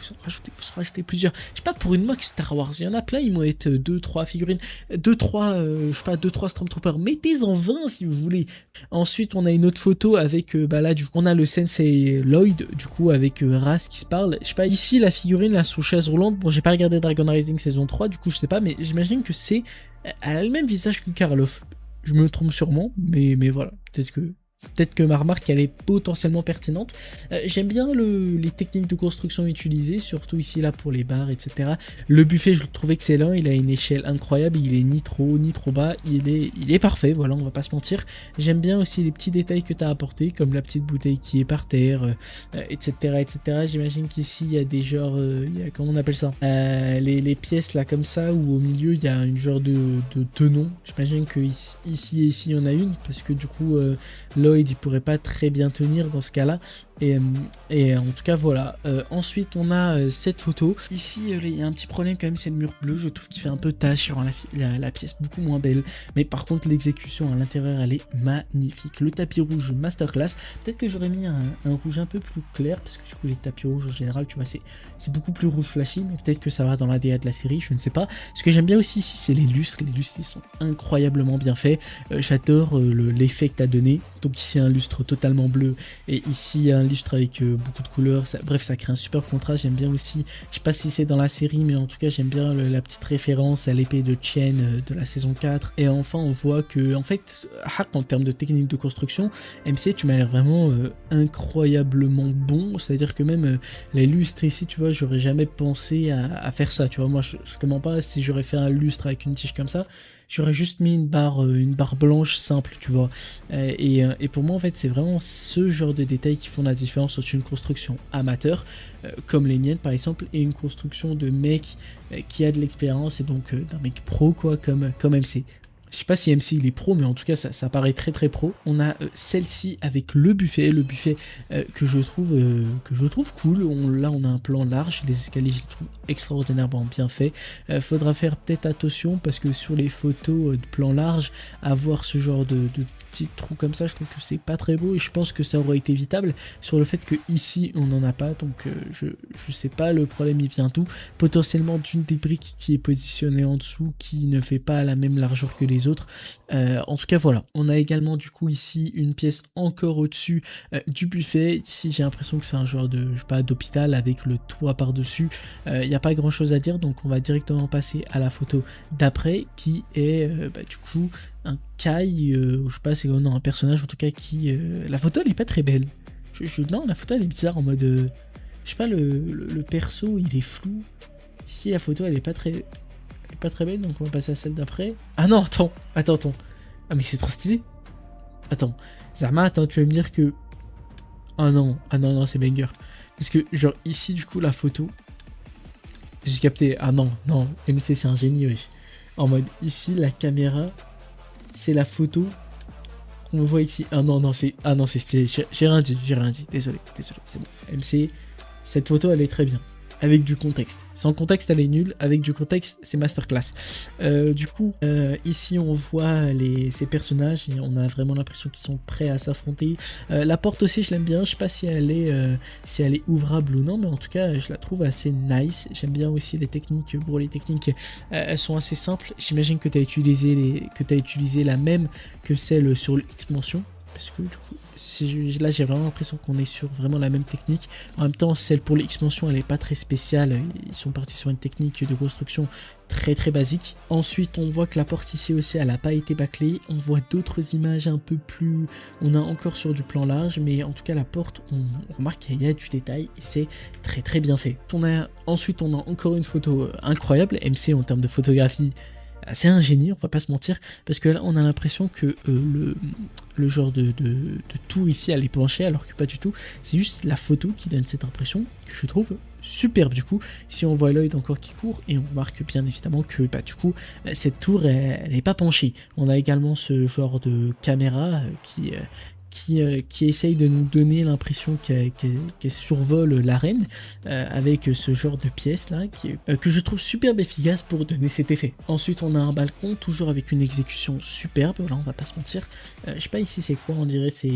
plusieurs. Je sais pas, pour une mock Star Wars, il y en a plein, ils vont être 2-3 figurines, 2-3 Stormtroopers, mettez-en 20 si vous voulez. Ensuite, on a une autre photo avec, là, du coup, on a le Sensei Lloyd, du coup, avec Ras qui se parle. Je sais pas, ici, la figurine, là, sous chaise roulante, bon, j'ai pas regardé Dragon Rising saison 3, du coup, je sais pas, mais j'imagine que elle a le même visage que Karloff. Je me trompe sûrement, mais voilà, Peut-être que ma remarque elle est potentiellement pertinente. J'aime bien les techniques de construction utilisées, surtout ici là pour les barres, etc. Le buffet je le trouve excellent, il a une échelle incroyable, il est ni trop haut ni trop bas, il est parfait, voilà, on va pas se mentir. J'aime bien aussi les petits détails que tu as apportés, comme la petite bouteille qui est par terre, etc. etc. J'imagine qu'ici il y a des genres, comment on appelle ça, les pièces là comme ça, où au milieu il y a une genre de tenon. J'imagine que ici et ici il y en a une, parce que du coup Lloyd il pourrait pas très bien tenir dans ce cas là, et en tout cas voilà. Ensuite on a cette photo ici, il y a un petit problème quand même, c'est le mur bleu, je trouve qu'il fait un peu tache, rend la pièce beaucoup moins belle, mais par contre l'exécution à l'intérieur elle est magnifique. Le tapis rouge masterclass, peut-être que j'aurais mis un rouge un peu plus clair, parce que du coup les tapis rouges en général tu vois c'est beaucoup plus rouge flashy, mais peut-être que ça va dans la DA de la série, je ne sais pas. Ce que j'aime bien aussi ici c'est les lustres ils sont incroyablement bien faits. J'adore l'effet que tu as donné. Donc ici un lustre totalement bleu et ici un lustre avec beaucoup de couleurs, bref ça crée un super contraste. J'aime bien aussi, je sais pas si c'est dans la série, mais en tout cas j'aime bien la petite référence à l'épée de Chen de la saison 4. Et enfin on voit que en fait en termes de technique de construction, MC tu m'as l'air vraiment incroyablement bon, c'est à dire que même les lustres ici tu vois, j'aurais jamais pensé à faire ça, tu vois. Moi je te mens pas, si j'aurais fait un lustre avec une tige comme ça, j'aurais juste mis une barre blanche simple, tu vois. Et pour moi, en fait, c'est vraiment ce genre de détails qui font la différence entre une construction amateur, comme les miennes par exemple, et une construction de mec qui a de l'expérience, et donc d'un mec pro, quoi, comme MC. Je sais pas si MC il est pro, mais en tout cas ça paraît très très pro. On a celle-ci avec le buffet que je trouve cool. Là on a un plan large, les escaliers je les trouve extraordinairement bien faits. Faudra faire peut-être attention, parce que sur les photos de plan large, avoir ce genre de petits trous comme ça, je trouve que c'est pas très beau, et je pense que ça aurait été évitable sur le fait que ici on n'en a pas. Donc je sais pas, le problème il vient d'où, potentiellement d'une des briques qui est positionnée en dessous, qui ne fait pas la même largeur que les autres. En tout cas voilà, on a également du coup ici une pièce encore au-dessus du buffet. Ici j'ai l'impression que c'est un genre de, je sais pas, d'hôpital avec le toit par dessus. Il n'y a pas grand chose à dire, donc on va directement passer à la photo d'après, qui est du coup un Kai, je sais pas, c'est un personnage en tout cas qui, la photo elle est pas très belle. Non, la photo elle est bizarre, en mode je sais pas, le perso il est flou. Ici la photo elle est pas très belle, donc on va passer à celle d'après. Ah non, attends. Ah mais c'est trop stylé. Attends, Zama, attends, tu vas me dire que... Ah non, c'est banger. Parce que genre ici du coup la photo, j'ai capté. Ah non, MC c'est un génie, wesh. En mode ici la caméra, c'est la photo qu'on voit ici. Ah non, c'est stylé. J'ai rien dit. Désolé, c'est bon. MC, cette photo elle est très bien. Avec du contexte. Sans contexte, elle est nulle. Avec du contexte, c'est masterclass. Du coup, ici, on voit ces personnages et on a vraiment l'impression qu'ils sont prêts à s'affronter. La porte aussi, je l'aime bien. Je sais pas si elle est ouvrable ou non, mais en tout cas, je la trouve assez nice. J'aime bien aussi les techniques. Bon, les techniques, elles sont assez simples. J'imagine que tu as utilisé la même que celle sur l'expansion. parce que du coup, là j'ai vraiment l'impression qu'on est sur vraiment la même technique. En même temps, celle pour l'expansion, elle est pas très spéciale. Ils sont partis sur une technique de construction très très basique. Ensuite, on voit que la porte ici aussi, elle n'a pas été bâclée. On voit d'autres images un peu plus... On est encore sur du plan large, mais en tout cas, la porte, on remarque qu'il y a du détail et c'est très très bien fait. Ensuite, on a encore une photo incroyable. MC en termes de photographie, c'est un génie, on va pas se mentir, parce que là on a l'impression que le genre de tour ici elle est penchée, alors que pas du tout, c'est juste la photo qui donne cette impression que je trouve superbe. Du coup, ici on voit l'œil encore qui court et on remarque bien évidemment que bah, du coup cette tour elle n'est pas penchée. On a également ce genre de caméra qui essaye de nous donner l'impression qu'elle survole l'arène avec ce genre de pièces là que je trouve superbe efficace pour donner cet effet. Ensuite on a un balcon toujours avec une exécution superbe, là on va pas se mentir. Je sais pas ici c'est quoi, on dirait c'est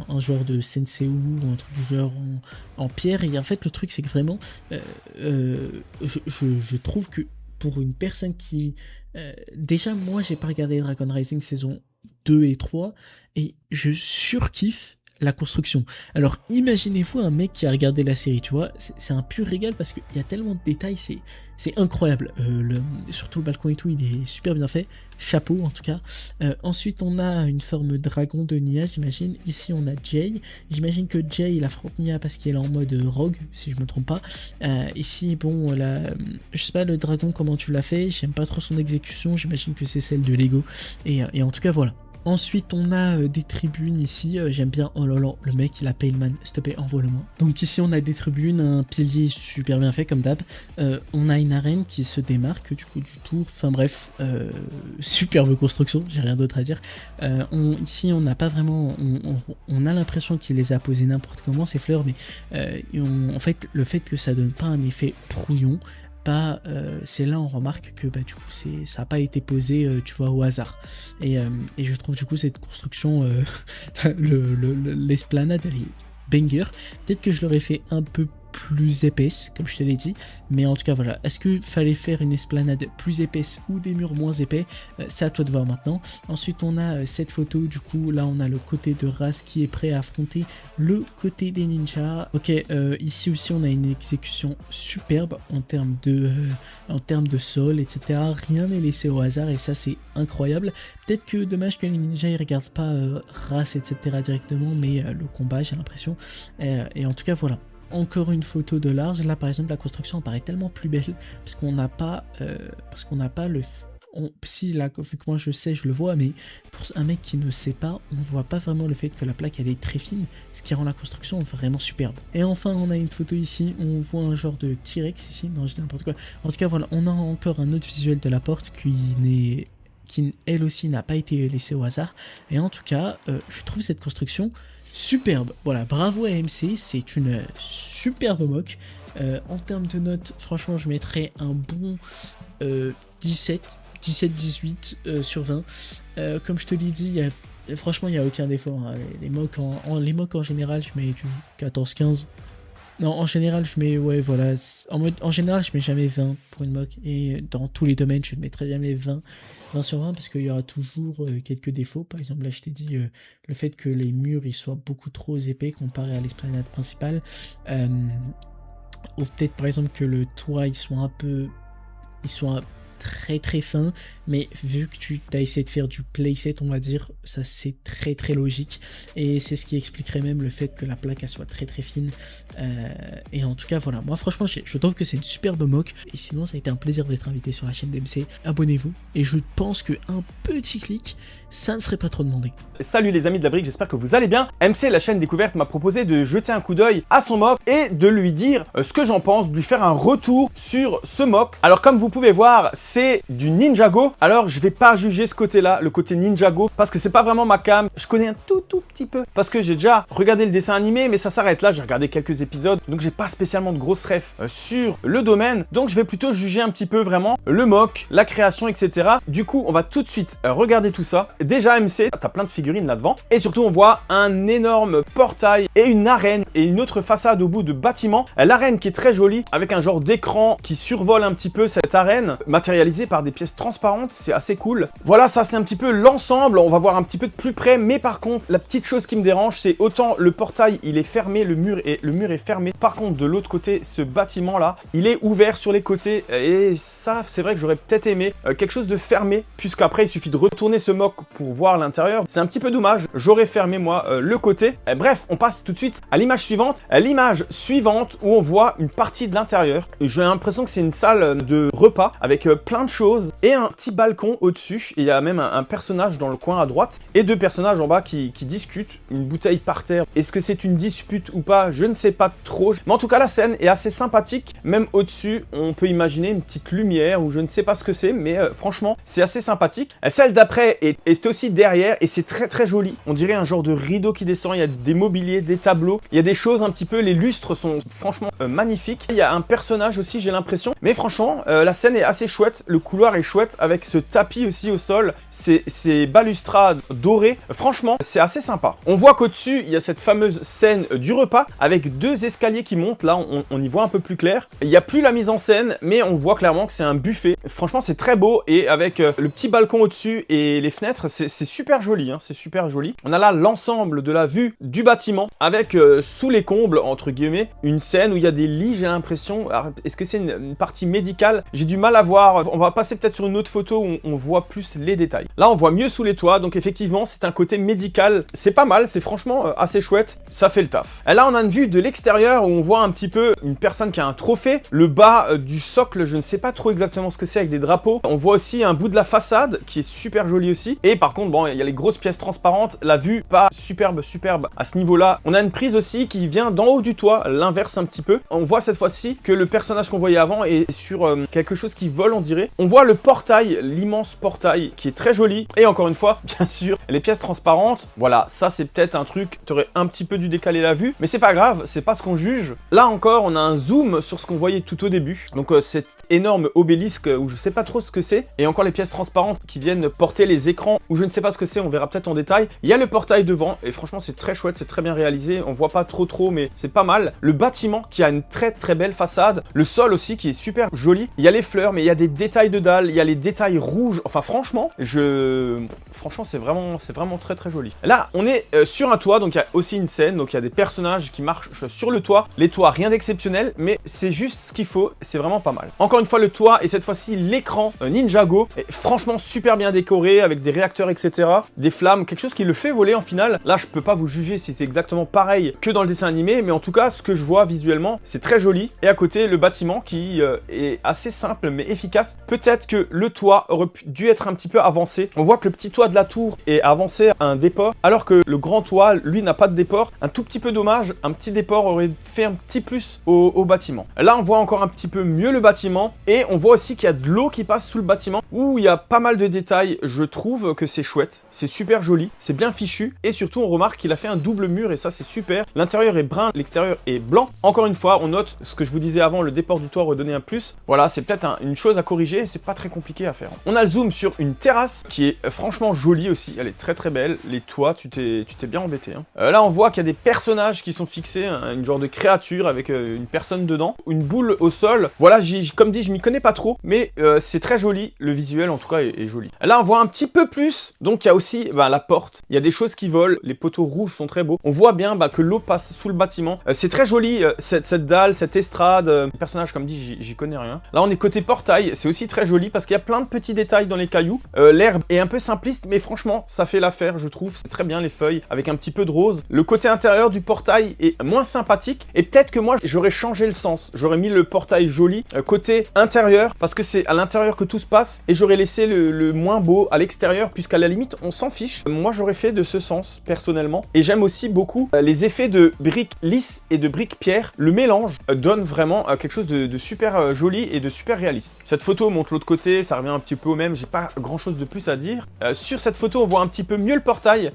un genre de sensei ou un truc du genre en pierre, et en fait le truc c'est que vraiment je trouve que pour une personne qui déjà moi j'ai pas regardé Dragon Rising saison 2 et 3 et je surkiffe la construction. Alors imaginez-vous un mec qui a regardé la série, tu vois, c'est un pur régal parce qu'il y a tellement de détails, c'est incroyable. Surtout le balcon et tout, il est super bien fait, chapeau en tout cas. Ensuite on a une forme dragon de Nia, j'imagine. Ici on a Jay, j'imagine que Jay il affronte Nia parce qu'il est en mode rogue, si je me trompe pas. Ici bon, je sais pas le dragon comment tu l'as fait, j'aime pas trop son exécution, j'imagine que c'est celle de Lego, et en tout cas voilà. Ensuite on a des tribunes ici, j'aime bien, oh là là, le mec il a Payman, s'il te plaît envoie-le-moi. Donc ici on a des tribunes, un pilier super bien fait comme d'hab, on a une arène qui se démarque du coup du tour, enfin bref, superbe construction, j'ai rien d'autre à dire. Ici on n'a pas vraiment, on a l'impression qu'il les a posées n'importe comment ces fleurs, mais en fait le fait que ça donne pas un effet brouillon, c'est là on remarque que bah, du coup ça n'a pas été posé tu vois au hasard, et je trouve du coup cette construction l'esplanade elle est banger. Peut-être que je l'aurais fait un peu plus épaisse comme je te l'ai dit, mais en tout cas voilà, est-ce qu'il fallait faire une esplanade plus épaisse ou des murs moins épais, c'est à toi de voir maintenant. Ensuite on a cette photo, du coup là on a le côté de Raz qui est prêt à affronter le côté des ninjas. Ok, ici aussi on a une exécution superbe en termes de sol, etc. Rien n'est laissé au hasard et ça c'est incroyable. Peut-être que dommage que les ninjas ils regardent pas Raz etc directement, mais le combat j'ai l'impression, et en tout cas voilà. Encore une photo de large, là par exemple la construction paraît tellement plus belle parce qu'on n'a pas le... si là, vu que moi je sais, je le vois, mais pour un mec qui ne sait pas, on voit pas vraiment le fait que la plaque elle est très fine, ce qui rend la construction vraiment superbe. Et enfin on a une photo ici, on voit un genre de T-Rex ici, non je dis n'importe quoi. En tout cas voilà, on a encore un autre visuel de la porte qui elle aussi n'a pas été laissée au hasard, et en tout cas je trouve cette construction superbe. Voilà, bravo à MC, c'est une superbe mock. En termes de notes, franchement, je mettrais un bon 17-18 sur 20. Comme je te l'ai dit, franchement, il n'y a aucun défaut. Hein. Les mocks en général, je mets du 14-15. Non, en général, je mets, ouais, voilà. En général, je mets jamais 20 pour une mock. Et dans tous les domaines, je ne mettrai jamais 20 sur 20 parce qu'il y aura toujours quelques défauts. Par exemple, là, je t'ai dit le fait que les murs ils soient beaucoup trop épais comparé à l'esplanade principale. Ou peut-être, par exemple, que le toit, il soit très très fin, mais vu que tu as essayé de faire du playset, on va dire, ça c'est très très logique, et c'est ce qui expliquerait même le fait que la plaque elle soit très très fine, et en tout cas voilà, moi franchement je trouve que c'est une superbe mock, et sinon ça a été un plaisir d'être invité sur la chaîne d'MC, abonnez-vous, et je pense que un petit clic, ça ne serait pas trop demandé. Salut les amis de la brique, j'espère que vous allez bien. MC, la chaîne découverte, m'a proposé de jeter un coup d'œil à son mock et de lui dire ce que j'en pense, de lui faire un retour sur ce mock. Alors comme vous pouvez voir, c'est du Ninjago. Alors je vais pas juger ce côté-là, le côté Ninjago, parce que c'est pas vraiment ma cam. Je connais un tout petit peu, parce que j'ai déjà regardé le dessin animé, mais ça s'arrête là. J'ai regardé quelques épisodes, donc j'ai pas spécialement de grosses refs sur le domaine. Donc je vais plutôt juger un petit peu vraiment le mock, la création, etc. Du coup, on va tout de suite regarder tout ça. Déjà MC, t'as plein de figurines là-devant, et surtout on voit un énorme portail et une arène et une autre façade au bout de bâtiment. L'arène qui est très jolie avec un genre d'écran qui survole un petit peu cette arène, matérialisée réalisé par des pièces transparentes, c'est assez cool. Voilà, ça c'est un petit peu l'ensemble, on va voir un petit peu de plus près, mais par contre, la petite chose qui me dérange, c'est autant le portail, il est fermé, le mur est fermé. Par contre, de l'autre côté, ce bâtiment-là, il est ouvert sur les côtés, et ça, c'est vrai que j'aurais peut-être aimé quelque chose de fermé, puisqu'après, il suffit de retourner ce mock pour voir l'intérieur. C'est un petit peu dommage, j'aurais fermé, moi, le côté. Bref, on passe tout de suite à l'image suivante. L'image suivante où on voit une partie de l'intérieur. J'ai l'impression que c'est une salle de repas avec plein de choses et un petit balcon au-dessus. Il y a même un personnage dans le coin à droite et deux personnages en bas qui discutent. Une bouteille par terre. Est-ce que c'est une dispute ou pas? Je ne sais pas trop. Mais en tout cas, la scène est assez sympathique. Même au-dessus, on peut imaginer une petite lumière ou je ne sais pas ce que c'est, mais franchement, c'est assez sympathique. Celle d'après est aussi derrière et c'est très très joli. On dirait un genre de rideau qui descend. Il y a des mobiliers, des tableaux. Il y a des choses un petit peu. Les lustres sont franchement magnifiques. Il y a un personnage aussi, j'ai l'impression. Mais franchement, la scène est assez chouette. Le couloir est chouette avec ce tapis aussi au sol. Ces balustrades dorées. Franchement, c'est assez sympa. On voit qu'au-dessus, il y a cette fameuse scène du repas avec deux escaliers qui montent. Là, on y voit un peu plus clair. Il n'y a plus la mise en scène, mais on voit clairement que c'est un buffet. Franchement, c'est très beau et avec le petit balcon au-dessus et les fenêtres, c'est super joli. Hein, c'est super joli. On a là l'ensemble de la vue du bâtiment avec sous les combles, entre guillemets, une scène où il y a des lits, j'ai l'impression. Est-ce que c'est une partie médicale? J'ai du mal à voir. On va passer peut-être sur une autre photo où on voit plus les détails. Là, on voit mieux sous les toits. Donc effectivement, c'est un côté médical. C'est pas mal, c'est franchement assez chouette, ça fait le taf. Et là on a une vue de l'extérieur où on voit un petit peu une personne qui a un trophée, le bas du socle, je ne sais pas trop exactement ce que c'est avec des drapeaux. On voit aussi un bout de la façade qui est super joli aussi. Et par contre bon, il y a les grosses pièces transparentes, la vue pas superbe à ce niveau-là. On a une prise aussi qui vient d'en haut du toit, l'inverse un petit peu. On voit cette fois-ci que le personnage qu'on voyait avant est sur quelque chose qui vole on dirait. On voit le portail, l'immense portail qui est très joli. Et encore une fois, bien sûr, les pièces transparentes, voilà, ça c'est peut-être un truc, t'aurais un petit peu dû décaler la vue, mais c'est pas grave, c'est pas ce qu'on juge. Là encore, on a un zoom sur ce qu'on voyait tout au début, donc cet énorme obélisque où je sais pas trop ce que c'est, et encore les pièces transparentes qui viennent porter les écrans, où je ne sais pas ce que c'est, on verra peut-être en détail. Il y a le portail devant, et franchement c'est très chouette, c'est très bien réalisé, on voit pas trop, mais c'est pas mal. Le bâtiment qui a une très belle façade, le sol aussi qui est super joli, il y a les fleurs, mais il y a des détails de dalle, il y a les détails rouges, enfin franchement, c'est vraiment très joli. Là, on est sur un toit, donc il y a aussi une scène, donc il y a des personnages qui marchent sur le toit. Les toits, rien d'exceptionnel, mais c'est juste ce qu'il faut, c'est vraiment pas mal. Encore une fois, le toit, et cette fois-ci, l'écran Ninjago, est franchement super bien décoré, avec des réacteurs, etc. Des flammes, quelque chose qui le fait voler en finale. Là, je peux pas vous juger si c'est exactement pareil que dans le dessin animé, mais en tout cas, ce que je vois visuellement, c'est très joli. Et à côté, le bâtiment qui est assez simple, mais efficace. Peut-être que le toit aurait dû être un petit peu avancé. On voit que le petit toit de la tour est avancé à un déport, alors que le grand toit, lui, n'a pas de déport. Un tout petit peu dommage, un petit déport aurait fait un petit plus au bâtiment. Là, on voit encore un petit peu mieux le bâtiment, et on voit aussi qu'il y a de l'eau qui passe sous le bâtiment, où il y a pas mal de détails. Je trouve que c'est chouette, c'est super joli, c'est bien fichu, et surtout, on remarque qu'il a fait un double mur, et ça, c'est super. L'intérieur est brun, l'extérieur est blanc. Encore une fois, on note ce que je vous disais avant, le déport du toit aurait donné un plus. Voilà, c'est peut-être une chose à corriger, c'est pas très compliqué à faire. On a le zoom sur une terrasse qui est franchement jolie aussi, elle est très belle. Les toits, tu t'es bien embêté. Hein. Là, on voit qu'il y a des personnages qui sont fixés, hein, une genre de créature avec une personne dedans, une boule au sol. Voilà, comme dit, je m'y connais pas trop, mais c'est très joli. Le visuel, en tout cas, est joli. Là, on voit un petit peu plus. Donc, il y a aussi la porte. Il y a des choses qui volent. Les poteaux rouges sont très beaux. On voit bien que l'eau passe sous le bâtiment. C'est très joli, cette dalle, cette estrade. Les personnages, comme dit, j'y connais rien. Là, on est côté portail. C'est aussi très joli parce qu'il y a plein de petits détails dans les cailloux. L'herbe est un peu simpliste, mais franchement, ça fait l'affaire, je trouve. C'est très bien, les feuilles, avec un petit peu de rose. Le côté intérieur du portail est moins sympathique. Et peut-être que moi, j'aurais changé le sens. J'aurais mis le portail joli côté intérieur, parce que c'est à l'intérieur que tout se passe. Et j'aurais laissé le moins beau à l'extérieur, puisqu'à la limite, on s'en fiche. Moi, j'aurais fait de ce sens, personnellement. Et j'aime aussi beaucoup les effets de briques lisses et de briques pierre. Le mélange donne vraiment quelque chose de super joli et de super réaliste. Cette photo montre l'autre côté, ça revient un petit peu au même. J'ai pas grand chose de plus à dire. Sur cette photo, on voit un petit peu mieux le portail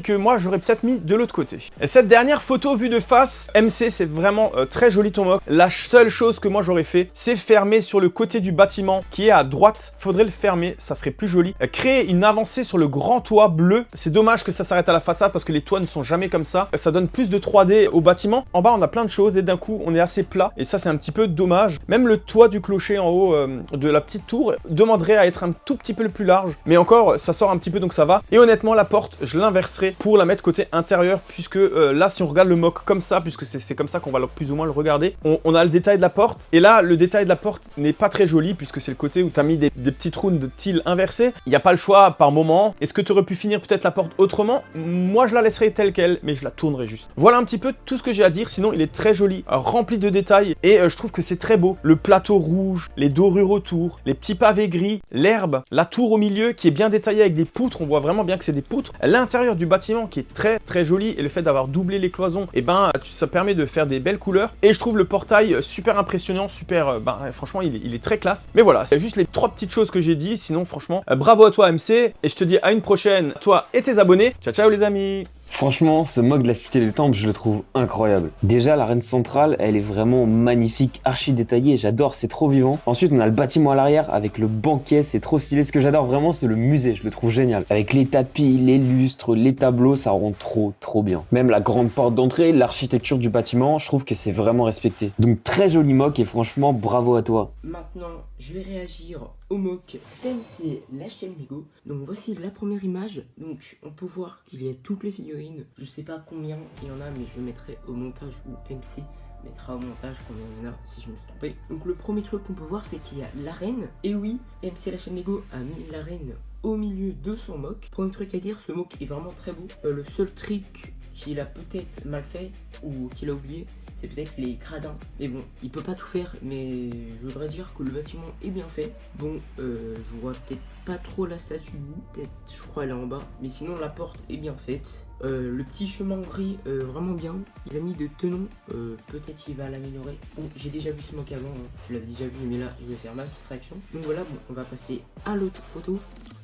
que moi j'aurais peut-être mis de l'autre côté. Et cette dernière photo vue de face, MC, c'est vraiment très joli ton mock. La seule chose que moi j'aurais fait, c'est fermer sur le côté du bâtiment qui est à droite. Faudrait le fermer, ça ferait plus joli. Créer une avancée sur le grand toit bleu. C'est dommage que ça s'arrête à la façade parce que les toits ne sont jamais comme ça. Ça donne plus de 3D au bâtiment. En bas, on a plein de choses et d'un coup, on est assez plat. Et ça, c'est un petit peu dommage. Même le toit du clocher en haut de de la petite tour demanderait à être un tout petit peu plus large. Mais encore, ça sort un petit peu, donc ça va. Et honnêtement, la porte, je l'inverserai pour la mettre côté intérieur, puisque là, si on regarde le mock comme ça, puisque c'est comme ça qu'on va plus ou moins le regarder, on a le détail de la porte. Et là, le détail de la porte n'est pas très joli, puisque c'est le côté où tu as mis des petites runes de tile inversées. Il n'y a pas le choix par moment. Est-ce que tu aurais pu finir peut-être la porte autrement? Moi, je la laisserai telle qu'elle, mais je la tournerai juste. Voilà un petit peu tout ce que j'ai à dire. Sinon, il est très joli, rempli de détails, et je trouve que c'est très beau. Le plateau rouge, les dorures autour, les petits pavés gris, l'herbe, la tour au milieu qui est bien détaillée avec des poutres. On voit vraiment bien que c'est des poutres. L'intérieur du bâtiment qui est très très joli, et le fait d'avoir doublé les cloisons, et ben ça permet de faire des belles couleurs. Et je trouve le portail super impressionnant, super, franchement il est très classe. Mais voilà, c'est juste les 3 petites choses que j'ai dit. Sinon franchement, bravo à toi MC, et je te dis à une prochaine, toi et tes abonnés. Ciao ciao les amis. Franchement, ce mock de la Cité des Temples, je le trouve incroyable. Déjà, l'arène centrale, elle est vraiment magnifique, archi détaillée, j'adore, c'est trop vivant. Ensuite, on a le bâtiment à l'arrière avec le banquet, c'est trop stylé. Ce que j'adore vraiment, c'est le musée, je le trouve génial. Avec les tapis, les lustres, les tableaux, ça rend trop bien. Même la grande porte d'entrée, l'architecture du bâtiment, je trouve que c'est vraiment respecté. Donc très joli mock et franchement, bravo à toi. Maintenant, je vais réagir au mock TMC la chaîne Lego. Donc voici la première image. Donc on peut voir qu'il y a toutes les figurines. Je sais pas combien il y en a, mais je mettrai au montage, ou MC mettra au montage combien il y en a si je me suis trompé. Donc le premier truc qu'on peut voir, c'est qu'il y a l'arène. Et oui, MC la chaîne Lego a mis l'arène au milieu de son mock. Premier truc à dire, ce mock est vraiment très beau. Le seul truc qu'il a peut-être mal fait ou qu'il a oublié, c'est peut-être les gradins. Mais bon, il peut pas tout faire, mais je voudrais dire que le bâtiment est bien fait. Bon, je vois peut-être pas trop la statue, peut-être, je crois elle est en bas. Mais sinon la porte est bien faite. Le petit chemin gris, vraiment bien. Il a mis de tenons, peut-être il va l'améliorer. Bon, j'ai déjà vu ce mock avant, hein. Je l'avais déjà vu, mais là je vais faire ma petite réaction. Donc voilà, bon, on va passer à l'autre photo.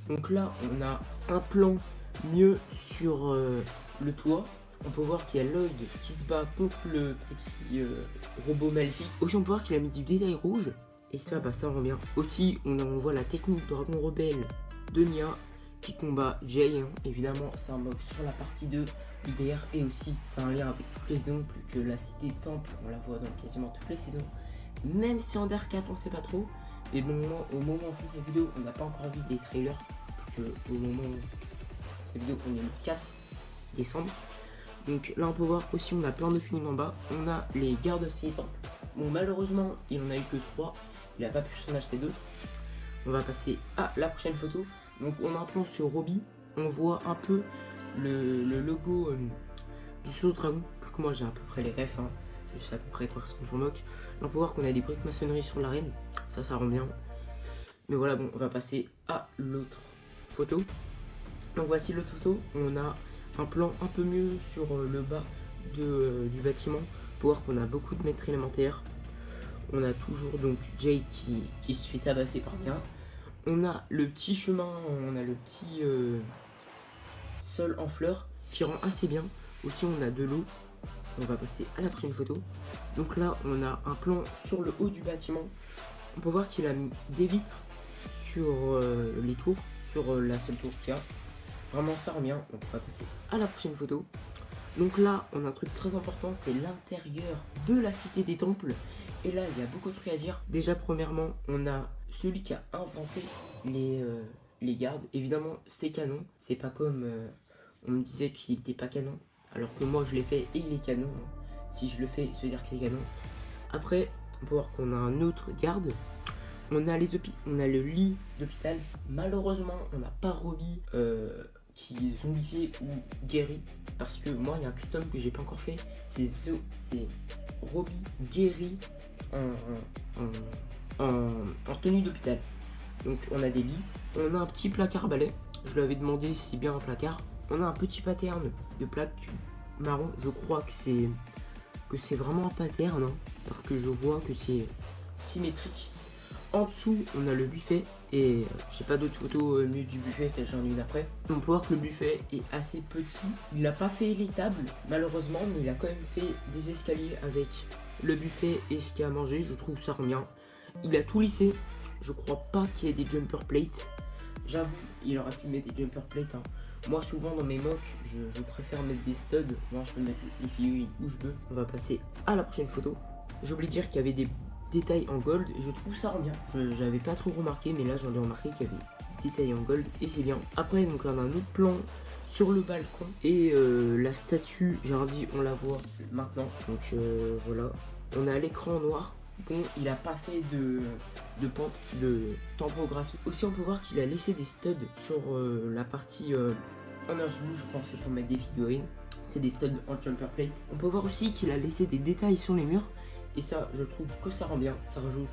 Donc là, on a un plan mieux sur le toit. On peut voir qu'il y a Lloyd qui se bat contre le petit robot maléfique. Aussi on peut voir qu'il a mis du détail rouge. Et ça, bah ça rend bien. Aussi on voit la technique Dragon Rebelle de Nia qui combat Jay. Hein. Évidemment c'est un mock sur la partie 2 IDR. Et aussi c'est un lien avec toutes les saisons. Plus que la Cité des Temples, on la voit dans quasiment toutes les saisons. Même si en DAR 4 on sait pas trop. Mais bon, au moment où je fais cette vidéo, on n'a pas encore vu des trailers. Parce que au moment où cette vidéo, on est le 4 décembre. Donc là on peut voir aussi, on a plein de films en bas. On a les gardes de Cité des Temples. Bon, malheureusement il en a eu que 3. Il n'a pas pu s'en acheter d'autres. On va passer à la prochaine photo. Donc on a un plan sur Robbie. On voit un peu le logo du Sauce Dragon. Plus que moi j'ai à peu près les refs, hein. Je sais à peu près quoi ce qu'on moque. Là on peut voir qu'on a des briques maçonnerie sur l'arène. Ça rend bien. Mais voilà, bon, on va passer à l'autre photo. Donc voici l'autre photo. On a un plan un peu mieux sur le bas du bâtiment. Pour voir qu'on a beaucoup de maîtres élémentaires. On a toujours donc Jay qui se fait tabasser par Nia. On a le petit chemin, on a le petit sol en fleurs qui rend assez bien. Aussi on a de l'eau. On va passer à la prochaine photo. Donc là on a un plan sur le haut du bâtiment. On peut voir qu'il a mis des vitres sur les tours, sur la seule tour qu'il y a. Vraiment ça rend bien. Donc on va passer à la prochaine photo. Donc là on a un truc très important, c'est l'intérieur de la Cité des Temples. Et là il y a beaucoup de trucs à dire. Déjà premièrement on a celui qui a inventé les gardes. Évidemment c'est canon, c'est pas comme on me disait qu'il était pas canon. Alors que moi je l'ai fait et il est canon. Si je le fais, ça veut dire qu'il est canon. Après on peut voir qu'on a un autre garde. On a on a le lit d'hôpital. Malheureusement on n'a pas Robbie qui est zombifié ou guéri. Parce que moi il y a un custom que j'ai pas encore fait. C'est Robbie guéri en tenue d'hôpital. Donc on a des lits. On a un petit placard balai. Je lui avais demandé si bien un placard. On a un petit pattern de plaque marron. Je crois que c'est vraiment un pattern, hein, parce que je vois que c'est symétrique. En dessous on a le buffet. Et j'ai pas d'autres photos mieux du buffet, j'en ai une après. On peut voir que le buffet est assez petit. Il n'a pas fait les tables malheureusement, mais il a quand même fait des escaliers avec le buffet et ce qu'il y a à manger. Je trouve ça rend bien. Il a tout lissé. Je crois pas qu'il y ait des jumper plates. J'avoue, il aurait pu mettre des jumper plates, hein. Moi souvent dans mes mocks, je préfère mettre des studs. Moi je peux mettre les figurines où je veux. On va passer à la prochaine photo. J'ai oublié de dire qu'il y avait des détails en gold et je trouve ça rend bien. J'avais pas trop remarqué, mais là j'en ai remarqué qu'il y avait des détails en gold et c'est bien. Après donc on a un autre plan sur le balcon et la statue Jardy on la voit maintenant. Donc voilà, on a l'écran noir. Bon, il a pas fait de tempographie. Aussi on peut voir qu'il a laissé des studs sur la partie en blue, je pense c'est pour mettre des figurines. C'est des studs en jumper plate. On peut voir aussi qu'il a laissé des détails sur les murs. Et ça, je trouve que ça rend bien. Ça rajoute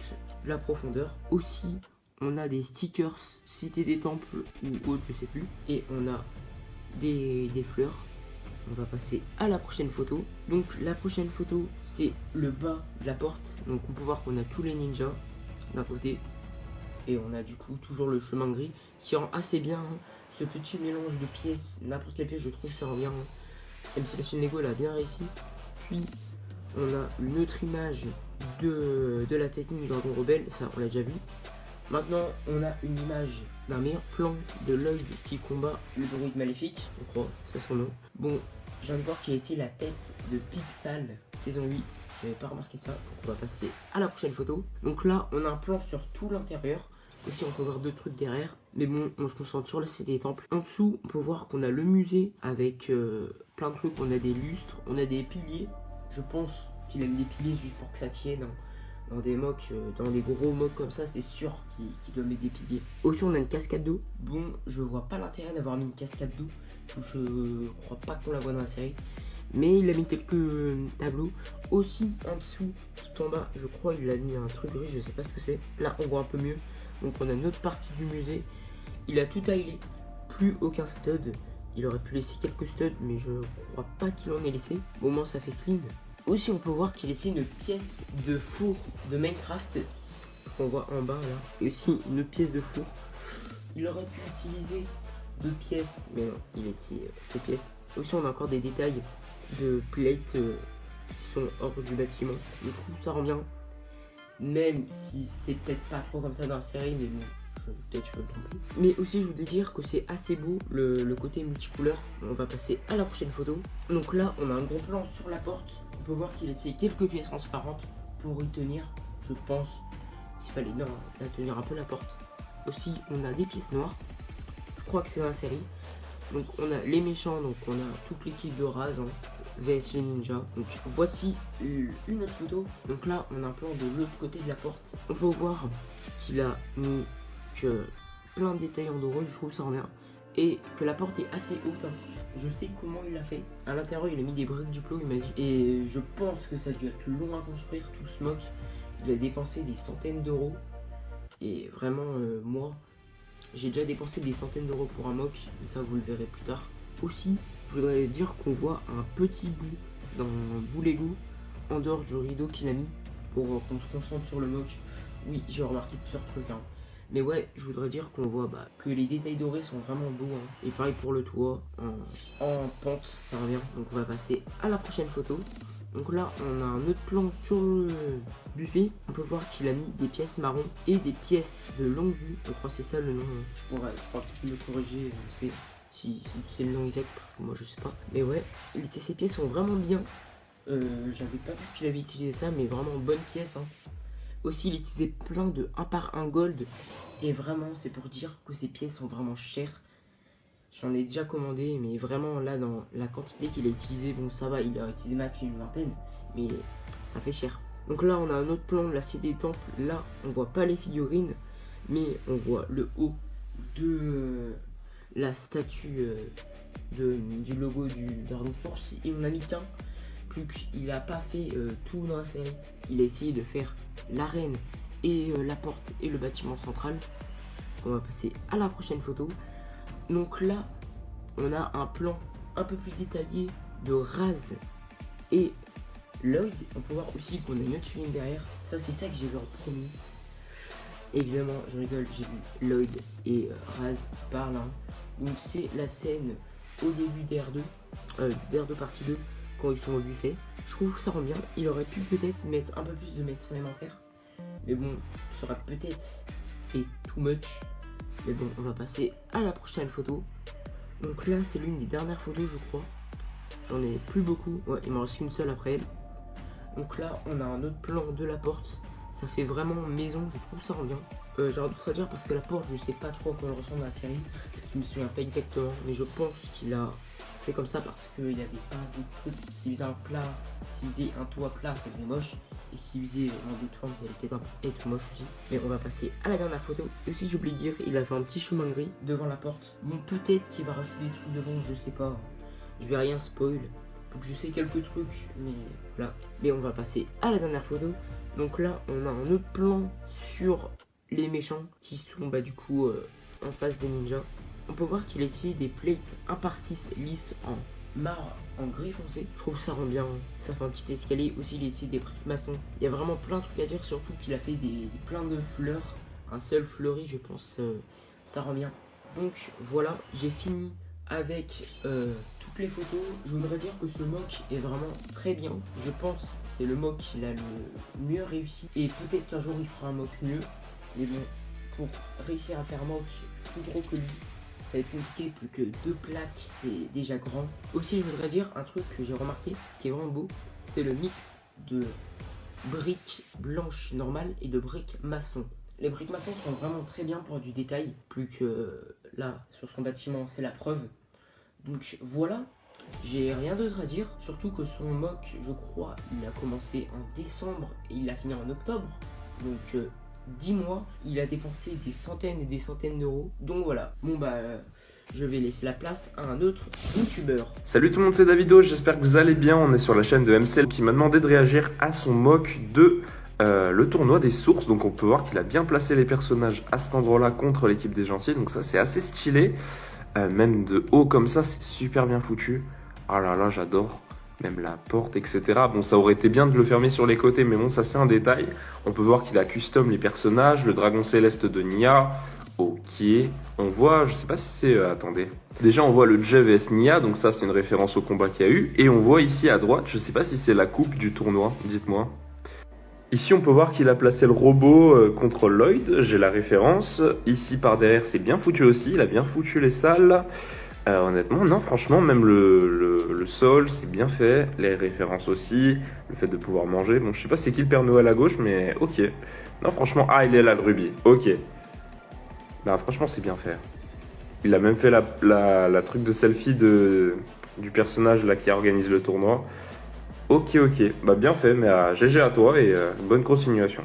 la profondeur. Aussi, on a des stickers Cité des Temples ou autre, je sais plus. Et on a des fleurs. On va passer à la prochaine photo. Donc la prochaine photo, c'est le bas de la porte. Donc on peut voir qu'on a tous les ninjas d'un côté. Et on a du coup toujours le chemin gris qui rend assez bien ce petit mélange de pièces. N'importe quelle pièce, je trouve ça rend bien. Même si la chaîne Lego elle a bien réussi. Puis on a une autre image de la technique du dragon rebelle, ça on l'a déjà vu. Maintenant on a une image d'un meilleur plan de Lloyd qui combat le druide maléfique, je crois, c'est son nom. Bon, je viens de voir qu'il a été la tête de Pixel saison 8, j'avais pas remarqué ça, donc on va passer à la prochaine photo. Donc là on a un plan sur tout l'intérieur. Aussi on peut voir deux trucs derrière, mais bon on se concentre sur la cité des temples. En dessous on peut voir qu'on a le musée avec plein de trucs, on a des lustres, on a des piliers. Je pense qu'il aime des piliers juste pour que ça tienne dans des mocks, dans des gros mocks comme ça, c'est sûr qu'il doit mettre des piliers. Aussi on a une cascade d'eau. Bon, je vois pas l'intérêt d'avoir mis une cascade d'eau, je crois pas qu'on la voit dans la série. Mais il a mis quelques tableaux. Aussi en dessous, tout en bas, je crois il a mis un truc gris, je sais pas ce que c'est. Là on voit un peu mieux. Donc on a une autre partie du musée. Il a tout taillé, plus aucun stud. Il aurait pu laisser quelques studs, mais je crois pas qu'il en ait laissé. Au moins ça fait clean. Aussi on peut voir qu'il a laissé une pièce de four de Minecraft qu'on voit en bas là. Et aussi une pièce de four. Il aurait pu utiliser d'autres pièces, mais non, il a utilisé ces pièces. Aussi on a encore des détails de plates qui sont hors du bâtiment. Je trouve ça rend bien. Même si c'est peut-être pas trop comme ça dans la série, mais bon, peut-être je peux me tromper. Mais aussi je voudrais dire que c'est assez beau le côté multicouleur. On va passer à la prochaine photo. Donc là on a un gros plan sur la porte. On peut voir qu'il a essayé quelques pièces transparentes pour y tenir. Je pense qu'il fallait la tenir un peu la porte. Aussi on a des pièces noires. Je crois que c'est dans la série. Donc on a les méchants, donc on a toute l'équipe de Raz, VS les ninjas. Donc voici une autre photo. Donc là on a un plan de l'autre côté de la porte. On peut voir qu'il a mis plein de détails en doré, je trouve ça rend bien. Et que la porte est assez haute. Je sais comment il l'a fait. À l'intérieur il a mis des briques du plot, il m'a dit. Et je pense que ça a dû être long à construire tout ce mock. Il a dépensé des centaines d'euros. Et vraiment moi j'ai déjà dépensé des centaines d'euros pour un mock. Et ça vous le verrez plus tard. Aussi je voudrais dire qu'on voit un petit bout d'un bout Lego en dehors du rideau qu'il a mis pour qu'on se concentre sur le mock. Oui, j'ai remarqué plusieurs trucs. Mais ouais, je voudrais dire qu'on voit que les détails dorés sont vraiment beaux. Et pareil pour le toit, en pente, ça revient. Donc on va passer à la prochaine photo. Donc là, on a un autre plan sur le buffet. On peut voir qu'il a mis des pièces marron et des pièces de longue vue. Je crois que c'est ça le nom. Je crois qu'il me corriger, je sais. Si c'est le nom exact, parce que moi je sais pas. Mais ouais, ces pièces sont vraiment bien. J'avais pas vu qu'il avait utilisé ça, mais vraiment bonne pièce. Aussi, il utilisait plein de 1 par 1 gold. Et vraiment, c'est pour dire que ces pièces sont vraiment chères. J'en ai déjà commandé, mais vraiment là, dans la quantité qu'il a utilisé, bon ça va, il a utilisé max une vingtaine. Mais ça fait cher. Donc là, on a un autre plan de la cité des temples. Là, on voit pas les figurines, mais on voit le haut de la statue du logo du Dragon Force. Et on a mis qu'un. Plus qu'il a pas fait tout dans la série. Il a essayé de faire l'arène et la porte et le bâtiment central. On va passer à la prochaine photo. Donc là, on a un plan un peu plus détaillé de Raz et Lloyd. On peut voir aussi qu'on a une autre fille derrière. Ça, c'est ça que j'ai vu en premier. Évidemment, je rigole, j'ai vu Lloyd et Raz qui parlent. Donc c'est la scène au début d'R2 partie 2, quand ils sont au buffet. Je trouve que ça rend bien. Il aurait pu peut-être mettre un peu plus de maîtres élémentaires. Mais bon, ça aurait peut-être fait too much. Mais bon, on va passer à la prochaine photo. Donc là, c'est l'une des dernières photos, je crois. J'en ai plus beaucoup. Ouais, il m'en reste une seule après elle. Donc là, on a un autre plan de la porte. Ça fait vraiment maison, je trouve ça rend bien. J'ai rien d'autre à dire parce que la porte, je sais pas trop à quoi elle ressemble dans la série. Je me souviens pas exactement, mais je pense qu'il a fait comme ça parce qu'il n'y avait pas de trucs. S'il faisait un plat, s'il faisait un toit plat, ça faisait moche. Et s'il faisait dans d'autres formes, ça allait peut-être être moche aussi. Mais on va passer à la dernière photo. Et aussi, j'oublie de dire, il a fait un petit chemin gris devant la porte. Bon, peut-être qu'il va rajouter des trucs devant, je sais pas. Je vais rien spoil. Donc je sais quelques trucs, mais là. Mais on va passer à la dernière photo. Donc là, on a un autre plan sur les méchants qui sont du coup en face des ninjas. On peut voir qu'il a utilisé des plates 1/6 lisses en marre en gris foncé. Je trouve ça rend bien, ça fait un petit escalier. Aussi il a utilisé des briques maçons. Il y a vraiment plein de trucs à dire, surtout qu'il a fait plein de fleurs. Un seul fleuri, je pense, ça rend bien. Donc voilà, j'ai fini avec toutes les photos. Je voudrais dire que ce mock est vraiment très bien. Je pense que c'est le mock qu'il a le mieux réussi. Et peut-être qu'un jour il fera un mock mieux. Mais bon, pour réussir à faire un mock plus gros que lui, ça va être compliqué, plus que 2 plaques, c'est déjà grand. Aussi, je voudrais dire un truc que j'ai remarqué, qui est vraiment beau, c'est le mix de briques blanches normales et de briques maçons. Les briques maçons sont vraiment très bien pour du détail, plus que là, sur son bâtiment, c'est la preuve. Donc voilà, j'ai rien d'autre à dire, surtout que son mock, je crois, il a commencé en décembre et il a fini en octobre. Donc 10 mois, il a dépensé des centaines et des centaines d'euros. Donc voilà, bon je vais laisser la place à un autre youtubeur. Salut tout le monde, c'est Davido, j'espère que vous allez bien. On est sur la chaîne de MC qui m'a demandé de réagir à son mock de le tournoi des sources. Donc on peut voir qu'il a bien placé les personnages à cet endroit-là contre l'équipe des gentils. Donc ça c'est assez stylé. Même de haut comme ça, c'est super bien foutu. Oh là là, j'adore. Même la porte, etc. Bon, ça aurait été bien de le fermer sur les côtés, mais bon, ça c'est un détail. On peut voir qu'il a custom les personnages, le dragon céleste de Nia. Ok, on voit, je sais pas si c'est... attendez. Déjà, on voit le Jay vs Nia, donc ça c'est une référence au combat qu'il y a eu. Et on voit ici à droite, je sais pas si c'est la coupe du tournoi, dites-moi. Ici, on peut voir qu'il a placé le robot contre Lloyd, j'ai la référence. Ici, par derrière, c'est bien foutu aussi, il a bien foutu les salles. Honnêtement, non, franchement, même le sol, c'est bien fait. Les références aussi, le fait de pouvoir manger. Bon, je sais pas c'est qui le Père Noël à gauche, mais ok. Non, franchement, il est là, le rubis. Ok. Bah, franchement, c'est bien fait. Il a même fait la truc de selfie du personnage là qui organise le tournoi. Ok, bah bien fait, mais GG à toi et bonne continuation.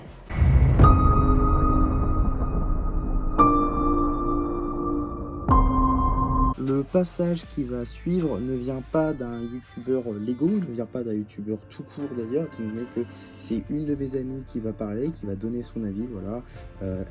Le passage qui va suivre ne vient pas d'un youtubeur Lego, il ne vient pas d'un youtubeur tout court d'ailleurs, étant donné que c'est une de mes amies qui va parler, qui va donner son avis, voilà.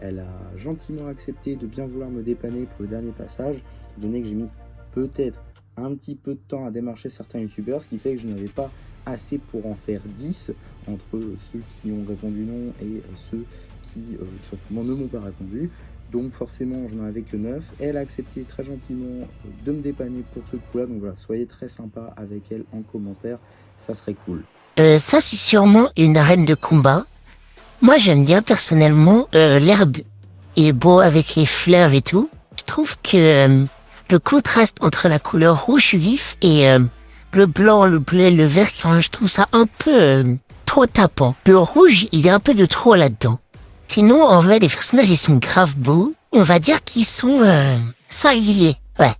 Elle a gentiment accepté de bien vouloir me dépanner pour le dernier passage, étant donné que j'ai mis peut-être un petit peu de temps à démarcher certains youtubeurs, ce qui fait que je n'avais pas assez pour en faire 10 entre ceux qui ont répondu non et ceux qui tout simplement ne m'ont pas répondu. Donc forcément je n'en avais que 9. Elle a accepté très gentiment de me dépanner pour ce coup là. Donc voilà, soyez très sympa avec elle en commentaire, ça serait cool. Ça c'est sûrement une arène de combat. Moi j'aime bien personnellement, l'herbe est beau avec les fleurs et tout. Je trouve que le contraste entre la couleur rouge vif et le blanc, le bleu, le vert, je trouve ça un peu trop tapant. Le rouge, il y a un peu de trop là-dedans. Sinon, en vrai, les personnages, ils sont grave beaux. On va dire qu'ils sont singuliers, ouais.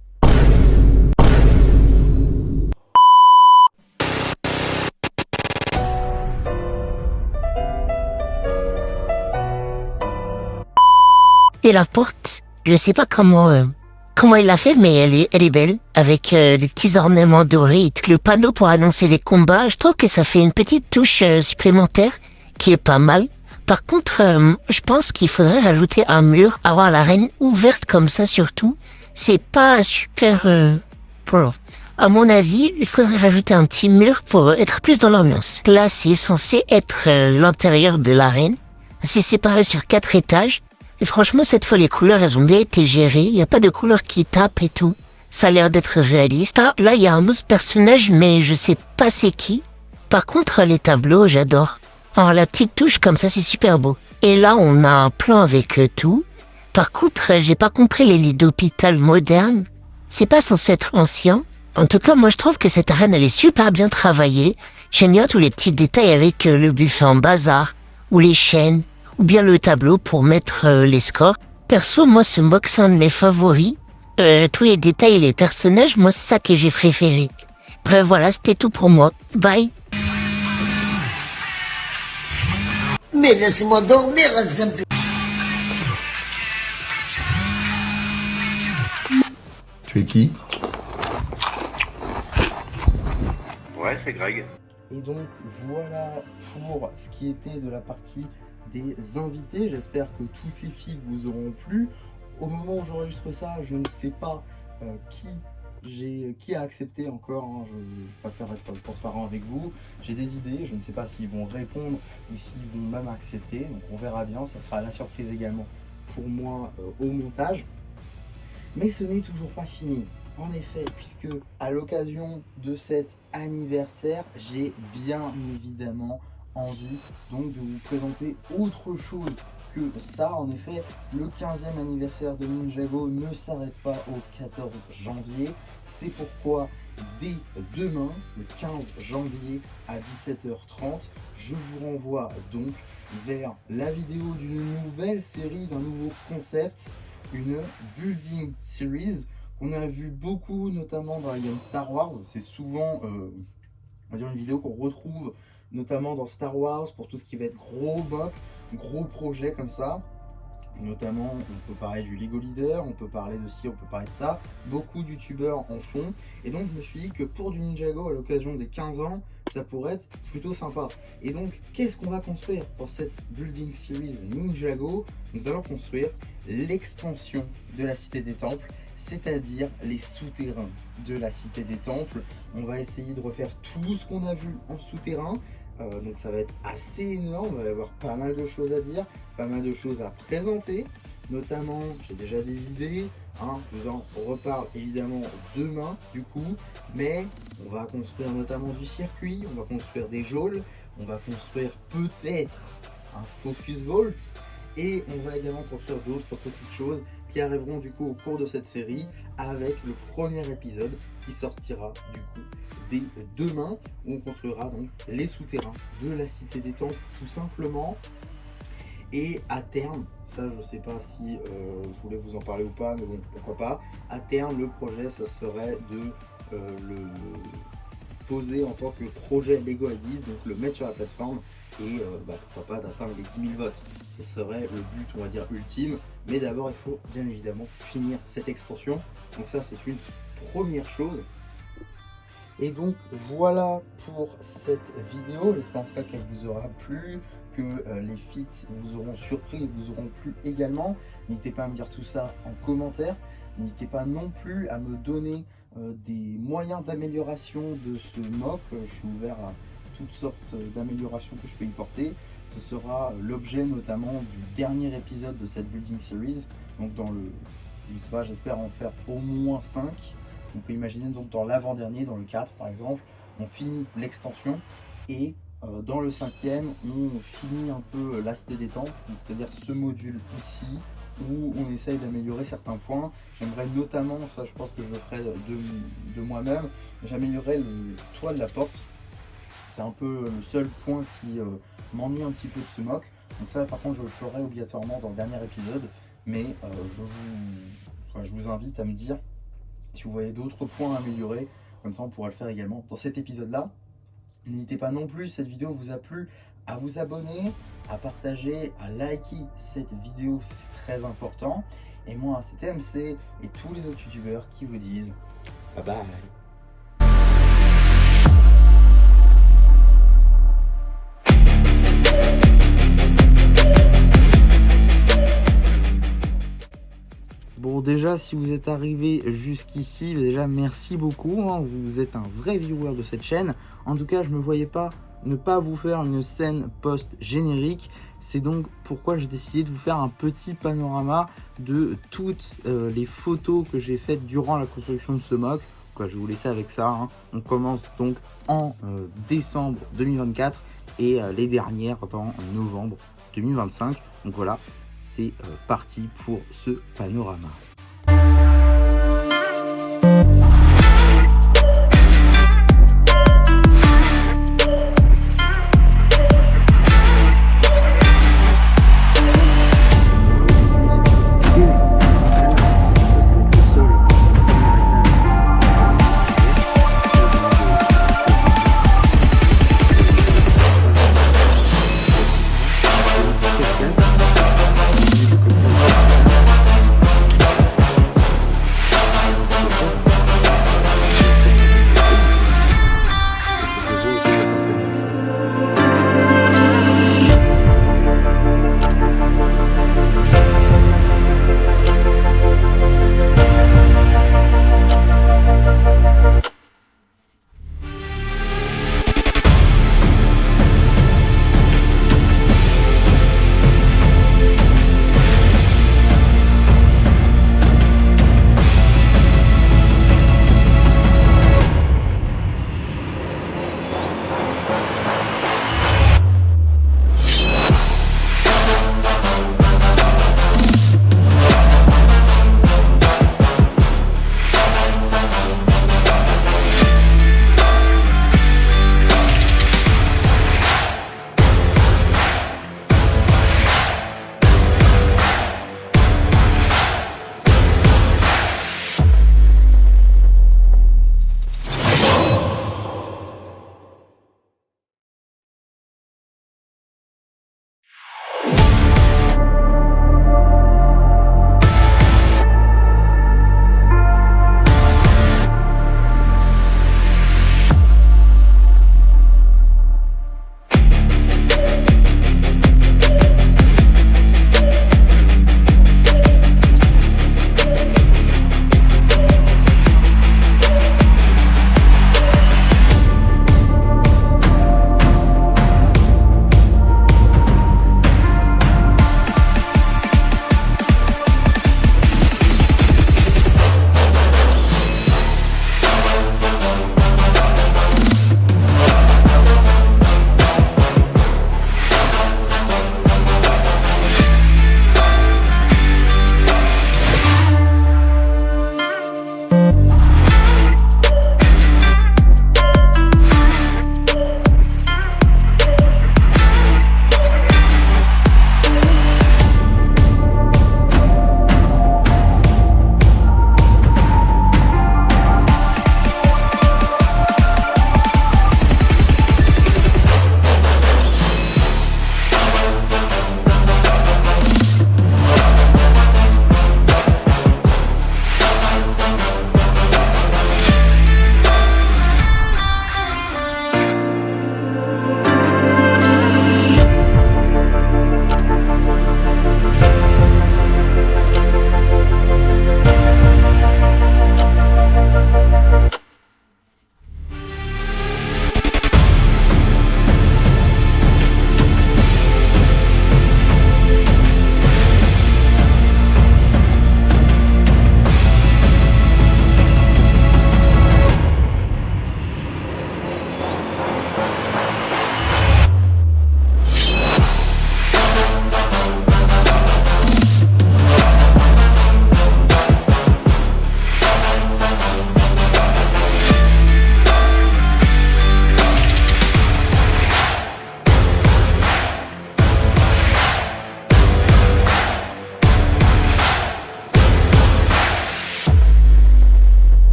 Et la porte, je sais pas comment il l'a fait, mais elle est belle, avec les petits ornements dorés et tout le panneau pour annoncer les combats. Je trouve que ça fait une petite touche supplémentaire qui est pas mal. Par contre, je pense qu'il faudrait rajouter un mur, avoir l'arène ouverte comme ça surtout. C'est pas super... À mon avis, il faudrait rajouter un petit mur pour être plus dans l'ambiance. Là, c'est censé être l'intérieur de l'arène. C'est séparé sur 4 étages. Et franchement, cette fois, les couleurs, elles ont bien été gérées. Il n'y a pas de couleurs qui tapent et tout. Ça a l'air d'être réaliste. Ah, là, il y a un autre personnage, mais je sais pas c'est qui. Par contre, les tableaux, j'adore. Alors, la petite touche comme ça, c'est super beau. Et là, on a un plan avec tout. Par contre, j'ai pas compris les lits d'hôpital modernes. C'est pas censé être ancien. En tout cas, moi, je trouve que cette arène, elle est super bien travaillée. J'aime bien tous les petits détails avec le buffet en bazar, ou les chaînes, ou bien le tableau pour mettre les scores. Perso, moi, ce mock, c'est un de mes favoris. Tous les détails et les personnages, moi, c'est ça que j'ai préféré. Bref, voilà, c'était tout pour moi. Bye. Mais laisse-moi dormir, ça me... Tu es qui? Ouais, c'est Greg. Et donc voilà pour ce qui était de la partie des invités. J'espère que tous ces fils vous auront plu. Au moment où j'enregistre ça, je ne sais pas qui a accepté encore. Hein. Je préfère être transparent avec vous. J'ai des idées, je ne sais pas s'ils vont répondre ou s'ils vont même accepter. Donc on verra bien, ça sera la surprise également pour moi au montage. Mais ce n'est toujours pas fini. En effet, puisque à l'occasion de cet anniversaire, j'ai bien évidemment envie donc de vous présenter autre chose que ça. En effet, le 15e anniversaire de Ninjago ne s'arrête pas au 14 janvier. C'est pourquoi dès demain, le 15 janvier à 17h30, je vous renvoie donc vers la vidéo d'une nouvelle série, d'un nouveau concept, une Building Series. On a vu beaucoup, notamment dans la game Star Wars. C'est souvent on va dire une vidéo qu'on retrouve notamment dans Star Wars pour tout ce qui va être gros mock, gros projets comme ça. Notamment, on peut parler du Lego Leader, on peut parler de ci, on peut parler de ça. Beaucoup de youtubeurs en font. Et donc, je me suis dit que pour du Ninjago à l'occasion des 15 ans, ça pourrait être plutôt sympa. Et donc, qu'est-ce qu'on va construire pour cette Building Series Ninjago? Nous allons construire l'extension de la Cité des Temples, c'est-à-dire les souterrains de la Cité des Temples. On va essayer de refaire tout ce qu'on a vu en souterrain. Donc ça va être assez énorme, il va y avoir pas mal de choses à dire, pas mal de choses à présenter. Notamment, j'ai déjà des idées, hein, je vous en reparle évidemment demain du coup. Mais on va construire notamment du circuit, on va construire des geôles, on va construire peut-être un focus vault. Et on va également construire d'autres petites choses qui arriveront du coup au cours de cette série, avec le premier épisode qui sortira du coup dès demain, où on construira donc les souterrains de la Cité des Temples tout simplement. Et à terme, ça je sais pas si je voulais vous en parler ou pas, mais bon, pourquoi pas, à terme le projet ça serait de le poser en tant que projet Lego Ideas, donc le mettre sur la plateforme et pourquoi pas d'atteindre les 10 000 votes. Ce serait le but, on va dire, ultime. Mais d'abord, il faut bien évidemment finir cette extension. Donc ça, c'est une première chose. Et donc, voilà pour cette vidéo. J'espère en tout cas qu'elle vous aura plu, que les feats vous auront surpris et vous auront plu également. N'hésitez pas à me dire tout ça en commentaire. N'hésitez pas non plus à me donner des moyens d'amélioration de ce mock. Je suis ouvert à toutes sortes d'améliorations que je peux y porter. Ce sera l'objet notamment du dernier épisode de cette Building Series. Donc dans le, je sais pas, j'espère en faire au moins 5. On peut imaginer donc dans l'avant-dernier, dans le 4 par exemple, on finit l'extension et dans le 5e, on finit un peu la Cité des Temples, c'est-à-dire ce module ici où on essaye d'améliorer certains points. J'aimerais notamment, ça je pense que je le ferai de moi-même, j'améliorerai le toit de la porte. C'est un peu le seul point qui m'ennuie un petit peu de ce mock. Donc ça par contre je le ferai obligatoirement dans le dernier épisode. Mais je vous invite à me dire si vous voyez d'autres points à améliorer. Comme ça on pourra le faire également dans cet épisode là. N'hésitez pas non plus, si cette vidéo vous a plu, à vous abonner, à partager, à liker cette vidéo, c'est très important. Et moi c'était MC et tous les autres youtubeurs qui vous disent bye bye. Bon déjà si vous êtes arrivé jusqu'ici, déjà merci beaucoup, hein, vous êtes un vrai viewer de cette chaîne. En tout cas je me voyais pas ne pas vous faire une scène post-générique. C'est donc pourquoi j'ai décidé de vous faire un petit panorama de toutes les photos que j'ai faites durant la construction de ce mock. Je vais vous laisser avec ça, hein. On commence donc en décembre 2024 et les dernières en novembre 2025. Donc voilà. C'est parti pour ce panorama.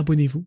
abonnez-vous.